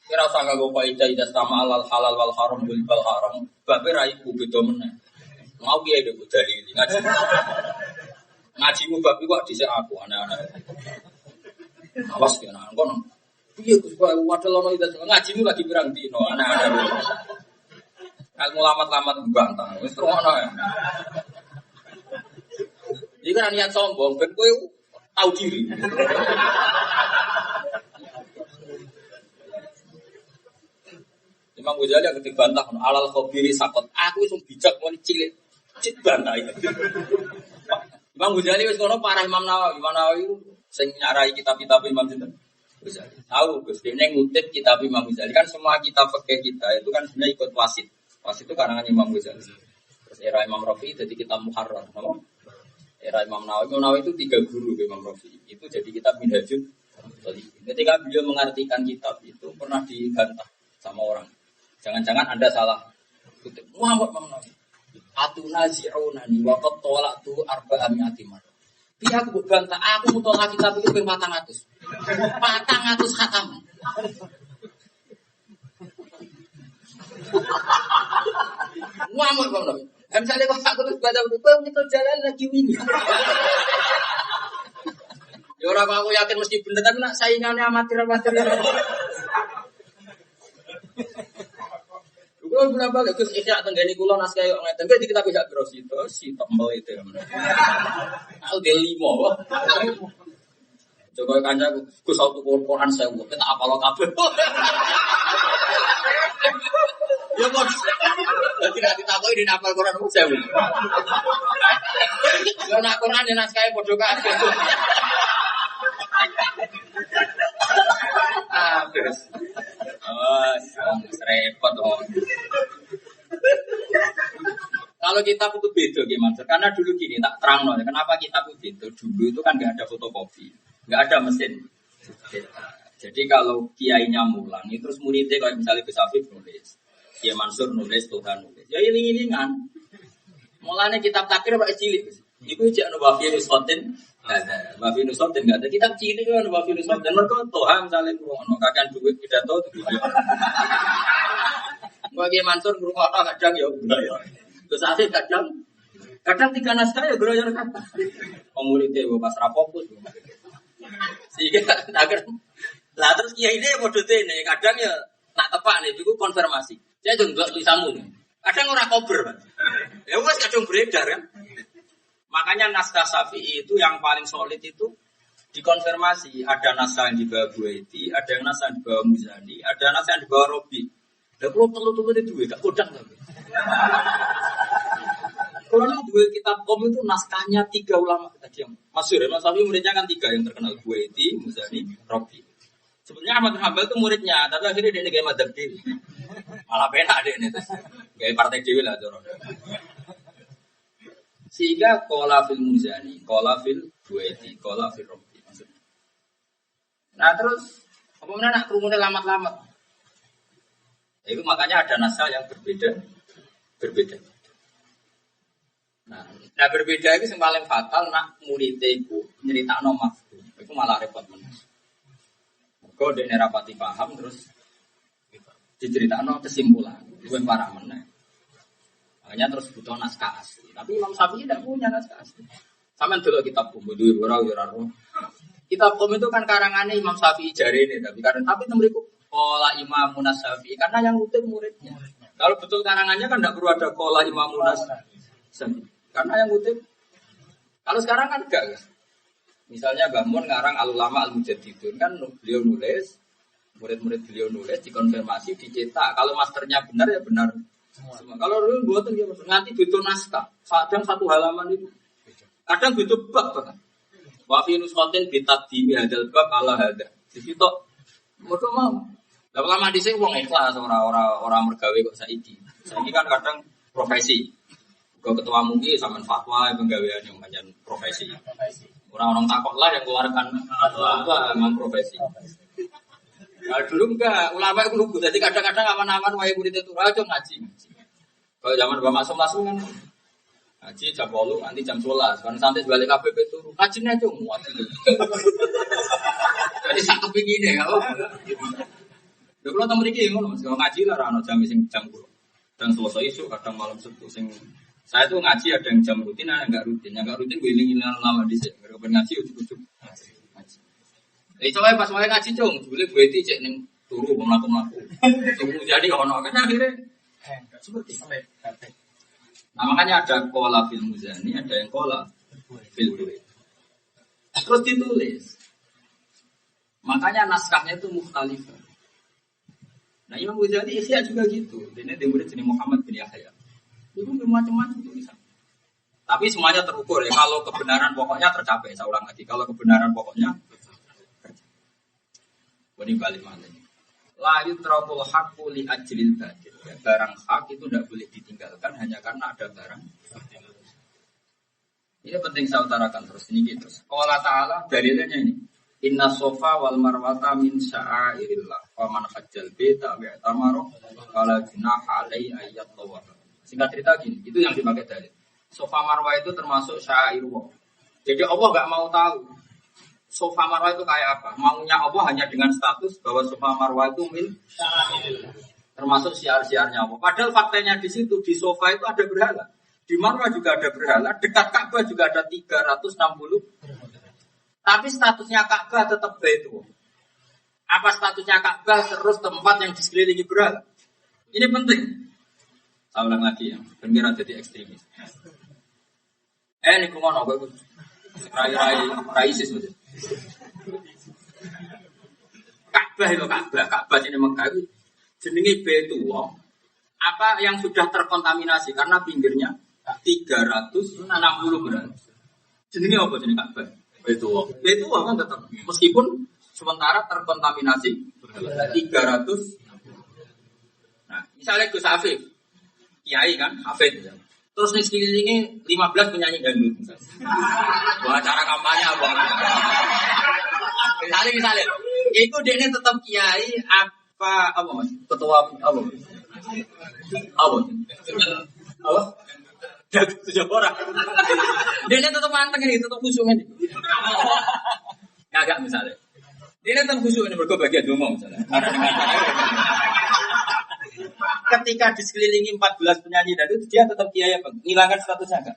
Kira usah nganggo kaidah ida sama halal wal haram bil haram. Babe ra iku beda meneh. Mau piye dhewe dalil ngaji. Ngajimu bab iku kok dhisik aku anak-anak. Awas ya nang kono. Piye Gus kok wadal ono ida ngajimu lagi pirang dino anak-anak. Ilmu lamat-lamat bantah. Wis ngono ya. Iki kan niat sombong ben kowe tahu diri. Imam Ghazali yang ketika bantah alal khobiri sakot, aku itu bijak mau cilik cik bantah itu. Imam Ghazali wis ngono parah Imam Nawawi sing nyarai kitab-kitab Imam Ghazali. Tahu Gus dene ngutip kitab Imam Ghazali kan semua kitab fikih kita itu kan sebenarnya ikut wasit. Wasit itu karangan Imam Ghazali. Terus era Imam Rafi'i jadi kitab Muharrar, apa? Era Imam Nawawi itu 3 guru Imam Rafi'i. Itu jadi kitab Minhajul Shalihin. Ketika beliau mengartikan kitab itu pernah dibantah sama orang. Jangan-jangan Anda salah kutip. Muhammad Nawawi. Atunazi'unani wa qad talaqtu 400 marrah. Piye aku bantah, aku mutolak kitab itu ping 400. 400 khatam. Ngamuk bang dong. Misalnya kalau aku terus baca buku, itu jalan lagi wingi. Ya orang aku yakin mesti bener, tapi nak saingannya amatir-amatir. Kalau berapa lagi Gus Ihya tenggani kulo nas kayak ngeten, jadi kita bisa terus itu si tombol itu. Aku dia 5. Coba kanca Gus auto Quran saya buat, kita apa lo kabel? Ya bos, tidak ditakoi di nafal Quran saya. Kalau nak Quran di nas kayak bodoh kan? Terus. Oh, repot dong. Kalau kita itu beda gimana? Karena dulu gini, tak terang loh. Kenapa kita itu beda? Dulu itu kan nggak ada fotokopi, nggak ada mesin. Jadi kalau kiainya mulang, terus muridnya kalau misalnya Gus Afif nulis, Kiai Mansur nulis, Tuhan nulis, ya iling-ilingan. Mulanya kitab takir pak cilik, itu jangan wafi nusotin, wafi nusotin nggak ada. Kitab cilik kan wafi nusotin. Mereka Tuhan misalnya kurang, kakek duit pidato tuh. Bagi Mansur berumah kadang ya beraya. Terus Afif kadang 3 naskah ya beraya kata. Muridnya pas rapokus. Sehingga agar lah terus kiai ini bodoh ini kadang ya nak tepak nih juga konfirmasi. Saya tuh enggak tulisanmu nih. Kadang orang kober kan. Ya wes kadang beredar kan. Makanya naskah Syafi'i itu yang paling solid itu dikonfirmasi. Ada naskah yang dibawa Buaiti, ada yang naskah yang dibawa Muzani, ada naskah yang dibawa Robi. Dan kalau telur-telur itu gak kodang tapi. Kalau dua kitab itu naskahnya 3 ulama tadi yang masyhur ya. Mas Syafi'i muridnya kan 3 yang terkenal, Buaiti, Muzani, Robi. Sebenarnya Ahmad bin Hanbal itu muridnya, tapi akhirnya dia gaya madzhab dewi. Malah penak dia ini terus. Gaya partai dewi lah jorok. Sehingga qala fil Muzani, qala fil Buaiti, qala fil Robi maksudnya. Nah terus apa mana nak kerumunan lamat-lamat. Itu makanya ada naskah yang berbeda. Nah berbeda itu yang paling fatal nak muridnya itu nyeritakno mafhum. Itu malah repot meneh. Kau dek nerapati paham terus diceritakan kesimpulan, itu parah meneh. Makanya terus butuh naskah asli. Tapi Imam Syafi'i tidak punya naskah asli. Sama dulu kitab Bumbudu Wirau. Kitab Qom itu kan karangannya Imam Syafi'i jari ini, tapi temeriku Kola Imam Munas Syafi'i karena yang ngutip muridnya. Kalau betul karangannya kan tidak perlu ada Kola Imam Munas Syafi'i karena yang ngutip. Kalau sekarang kan enggak, guys. Misalnya Mbah Mun ngarang Al-Ulama Al-Mujaddidun kan beliau nulis, murid-murid beliau nulis dikonfirmasi, dicetak. Kalau masternya benar ya benar. Semua. Kalau dulu buatan dia nanti butuh naskah. Kadang 1 halaman itu. Kadang butuh bab bahkan. Wa fi nusqatin bi taqdimi hadzal bab ala hadza. Disitu mergo mau. Lah lama dhisik wong ikhlas ora mergawe kok saiki. Saiki kan kadang profesi. Kok ketua mungkin sampean fatwa penggawean yang pancen profesi. Orang-orang takut lah yang keluarkan fatwa memang profesi. Kalau dulu enggak, ulama itu lugu. Jadi kadang-kadang aman-aman wae murid itu aja ngaji. Kalau zaman Bapak Masuk kan ngaji jam 8 nanti jam 11. Kan santai balik KPP itu ngajinya aja muat. Jadi satu begini ya. Lha kula teng mriki ngono Mas, ngaji lah ra ono jam sing jam 10. Dan selesai isu kadang malam Sabtu sing saya tuh ngaji ada yang jam rutin, ada yang enggak rutin. Yang enggak rutin gue iling-ilingan lama di sini. Mereka ngaji ujuk-ujuk ngaji. Coba pas mulai ngaji cung, boleh buati cek ning turu mlaku-mlaku. Tunggu jadi ono kan akhirnya seperti nah makanya ada qala fil Muzani, ada yang qala fil Buaiti. Terus ditulis. Makanya naskahnya itu mukhtalif. Nah Imam Ghazali Ihya juga gitu. Ini dia murid jenis Muhammad bin Yahya. Itu macam-macam tulisan. Tapi semuanya terukur ya. Kalau kebenaran pokoknya tercapai, saya ulang lagi. Kalau kebenaran pokoknya ini balik mana ini? La yutrakul haqqu li ajlil batil. Ya, barang hak itu tidak boleh ditinggalkan hanya karena ada barang. Ini penting saya utarakan terus ini gitu. Allah Taala dalilnya ini. Inna sofa wal marwata min sya'airillah. Wa man hajjal baita wa tamara fala junaha alaihi ayyat tawaf. Singkat cerita gini, itu yang dipakai dalil. Sofa Marwah itu termasuk syairullah. Jadi Allah nggak mau tahu Sofa Marwah itu kayak apa. Maunya Allah hanya dengan status bahwa Sofa Marwah itu min syairullah. Termasuk siar-siarnya Allah. Padahal faktanya di situ, di sofa itu ada berhala. Di Marwah juga ada berhala. Dekat Ka'bah juga ada 360. Tapi statusnya Ka'bah tetap Baitullah. Apa statusnya Ka'bah terus tempat yang disekelilingi berhala? Ini penting. Saya ulang lagi ya. Benar jadi ekstremis. Ini kumono gue. Rai ISIS betul. Ka'bah itu Ka'bah ini Mekah itu jenenge Baitullah. Apa yang sudah terkontaminasi karena pinggirnya 360 gram. Jenenge apa jenenge Ka'bah? Baitullah. Baitullah kan tetap meskipun sementara terkontaminasi 300. Nah, misalnya Gus Hafid, kiai kan, Hafid. Terus nih sekelilingnya 15 penyanyi dangdut. Wah, cara kampanye apa? Misalnya, itu dia ini tetap kiai apa mas? Ketua apa? Apa? Jadi 7 orang. Dia ini tetap manteng ini, tetap khusyuk ini. Agak misalnya. Dia ini tetap khusyuk ini berbagai domong misalnya. Ketika di sekelilingi 14 penyanyi dan itu dia tetap kiai apa? Ngilangkan statusnya enggak?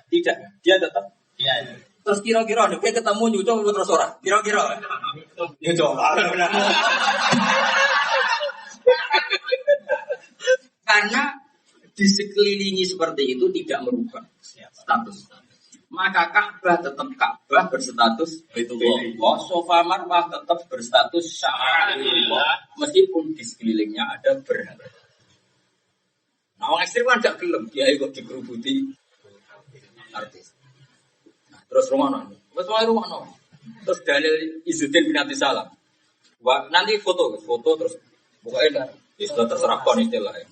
Tidak. Dia tetap kiai. Terus kira-kira nih ketemu nyucuk terus ora? Kira-kira. Ya coba. Karena di sekelilingi seperti itu tidak merubah status. Maka Ka'bah tetap Ka'bah berstatus Baitullah. Sofa Marwah tetap berstatus Sya'irullah. Meskipun di sekelilingnya ada berhala. Nah, orang ekstrim kan gak gelem, dia ikut dikerubuti artis. Nah, terus rumah terus dalil Izzuddin bin Abdus Salam. Wah, nanti foto terus pokoknya istilah terserah kon istilahnya.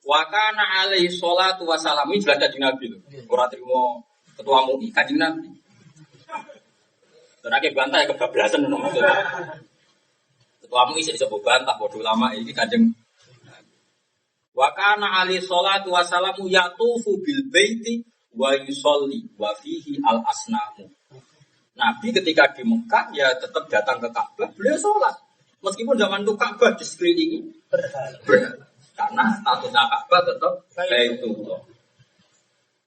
Wa kana alaihi sholatu wa salam ini jelas kanjeng Nabi lho. Ora trimo ketua MUI kanjeng Nabi. Tenake bantah kebablasan ngono maksudnya. Ketua MUI sik iso bantah padha ulama iki kanjeng wa kana alaihi sholatu wa salamu yatufu bil baiti wa yusolli wa fihi al asnamu. Nabi ketika di Mekah ya tetap datang ke Ka'bah, beliau sholat. Meskipun zaman itu Ka'bah di sekelilingi berhala. Karena statusnya Ka'bah tetap Baitullah.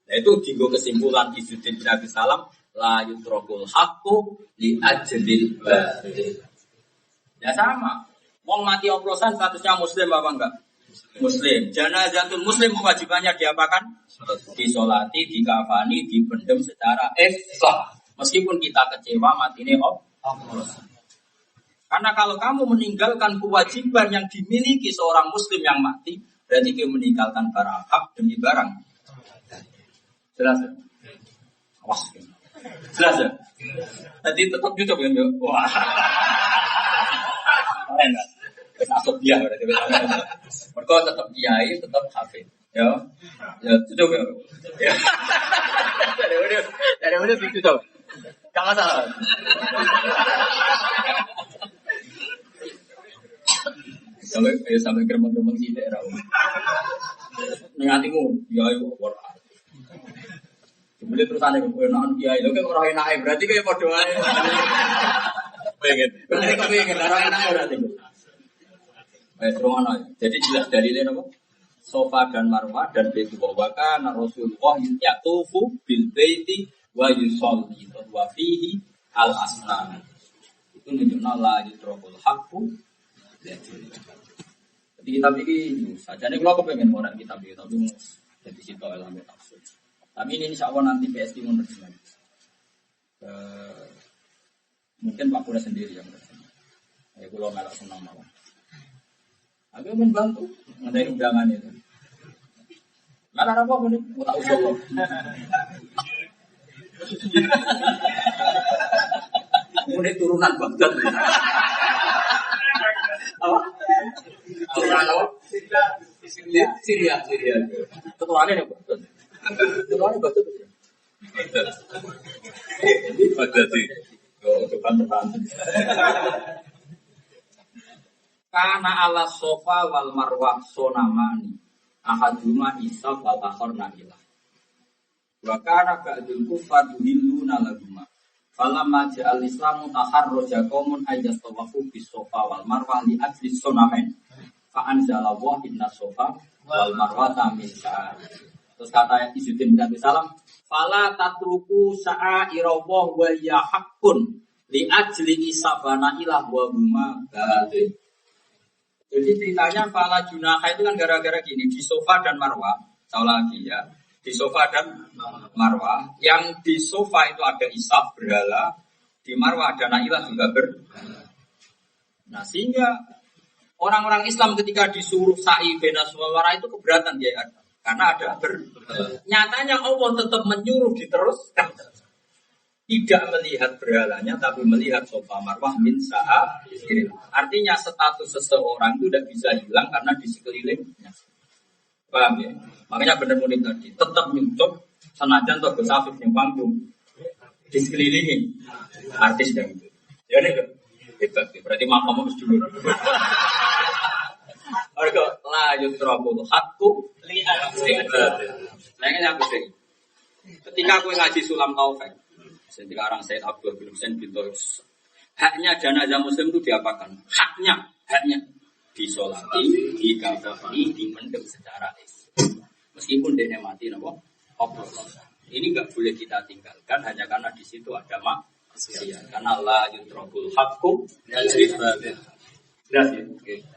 Nah itu tinggal kesimpulan Izzuddin bin Abdus Salam la yutrakul haqqu li ajlil batil. Ya sama. Wong mati oplosan statusnya muslim apa enggak? Muslim. Janazatul muslim kewajibannya diapakan? Disolati, dikafani, dipendem secara sah. Meskipun kita kecewa mati ini oplosan. Karena kalau kamu meninggalkan kewajiban yang dimiliki seorang muslim yang mati, berarti kamu meninggalkan barang hak demi barang. Jelas ya? Awas. Jelas ya? Tadi tetap YouTube kan? Wah. Keren kan? Masuk dia berarti. Mereka tetap kiai, tetap hafid. Ya, tutup ya. Dari mana tutup? Gak masalah. Sampai geremeng-geremeng sih daerah. Nengatimu, ya ayo war. Kemudian terus aneh, enakan kiai, lo kayak orang enak, berarti kayak podo aja. Pengen, berarti kepengen orang enak berarti. Baik, rumah aja. Jadi jelas dalilnya apa? Sofa dan Marwah dan Baitullah wa kana Rasulullah yatufu bil baiti wa yusolli wa fihi al asnam. Itu menunjukkan la yutrakul haqqu. Jadi kitab ini saja nih kalau kepengen mau kitab ini tapi jadi situ ilmu tafsir. Tapi ini insya Allah nanti PSD menerjemah. Mungkin Pak Pura sendiri yang menerjemah. Ya kalau melak senang malah. Aku membantu ngadain undangan itu. Mana apa pun mau tak usul. Mulai turunan Baghdad. Apa? Turunan apa? Syria. Ketuaannya apa? Ketuaannya Baghdad. Baghdad sih. Oh, depan. Karena ala sofa wal marwah sonamani ahaduma isa wal akhor nabilah. Wa kana ba'dul kufar yuhilluna lahuma. Falamma ja'al islamu taharraja qaumun ayyastawafu bis sofa wal marwah li ajli sonamen. Fa'anzalallahu inna sofa wal marwata min sya'air. Terus kata Izzuddin bin Abdul Salam, fala tatruku sa'airawah wa ya haqqun li ajli isabana ilah wa huma batil. Jadi ceritanya fala junaha itu kan gara-gara gini, di sofa dan marwah, tahu lagi ya, di sofa dan marwah, yang di sofa itu ada isab berhala, di marwah ada nailah juga Nah sehingga orang-orang Islam ketika disuruh sa'i bena suara itu keberatan dia karena ada nyatanya Allah tetap menyuruh diteruskan, tidak melihat berhalanya tapi melihat sofa marwah min sa'a. Artinya status seseorang itu tidak bisa hilang karena di sekelilingnya. Paham ya? Makanya benar murid tadi tetap nyucuk senajan atau bersafir yang panggung di sekelilingi artis dan itu. Ya nih hebat, berarti makam harus dulu. Mereka lanjut terobol hakku lihat. Saya aku sih. Ketika aku ngaji Sulam Taufik, sekarang Said Abdul bin Husain bin Tois, haknya jenazah muslim itu diapakan? Haknya disolati, dikafani, dimendem secara meskipun dia mati, nabo. Ini nggak boleh kita tinggalkan hanya karena di situ ada maksiat. Karena Allah yutrabul hakku dan jelas ya. Oke.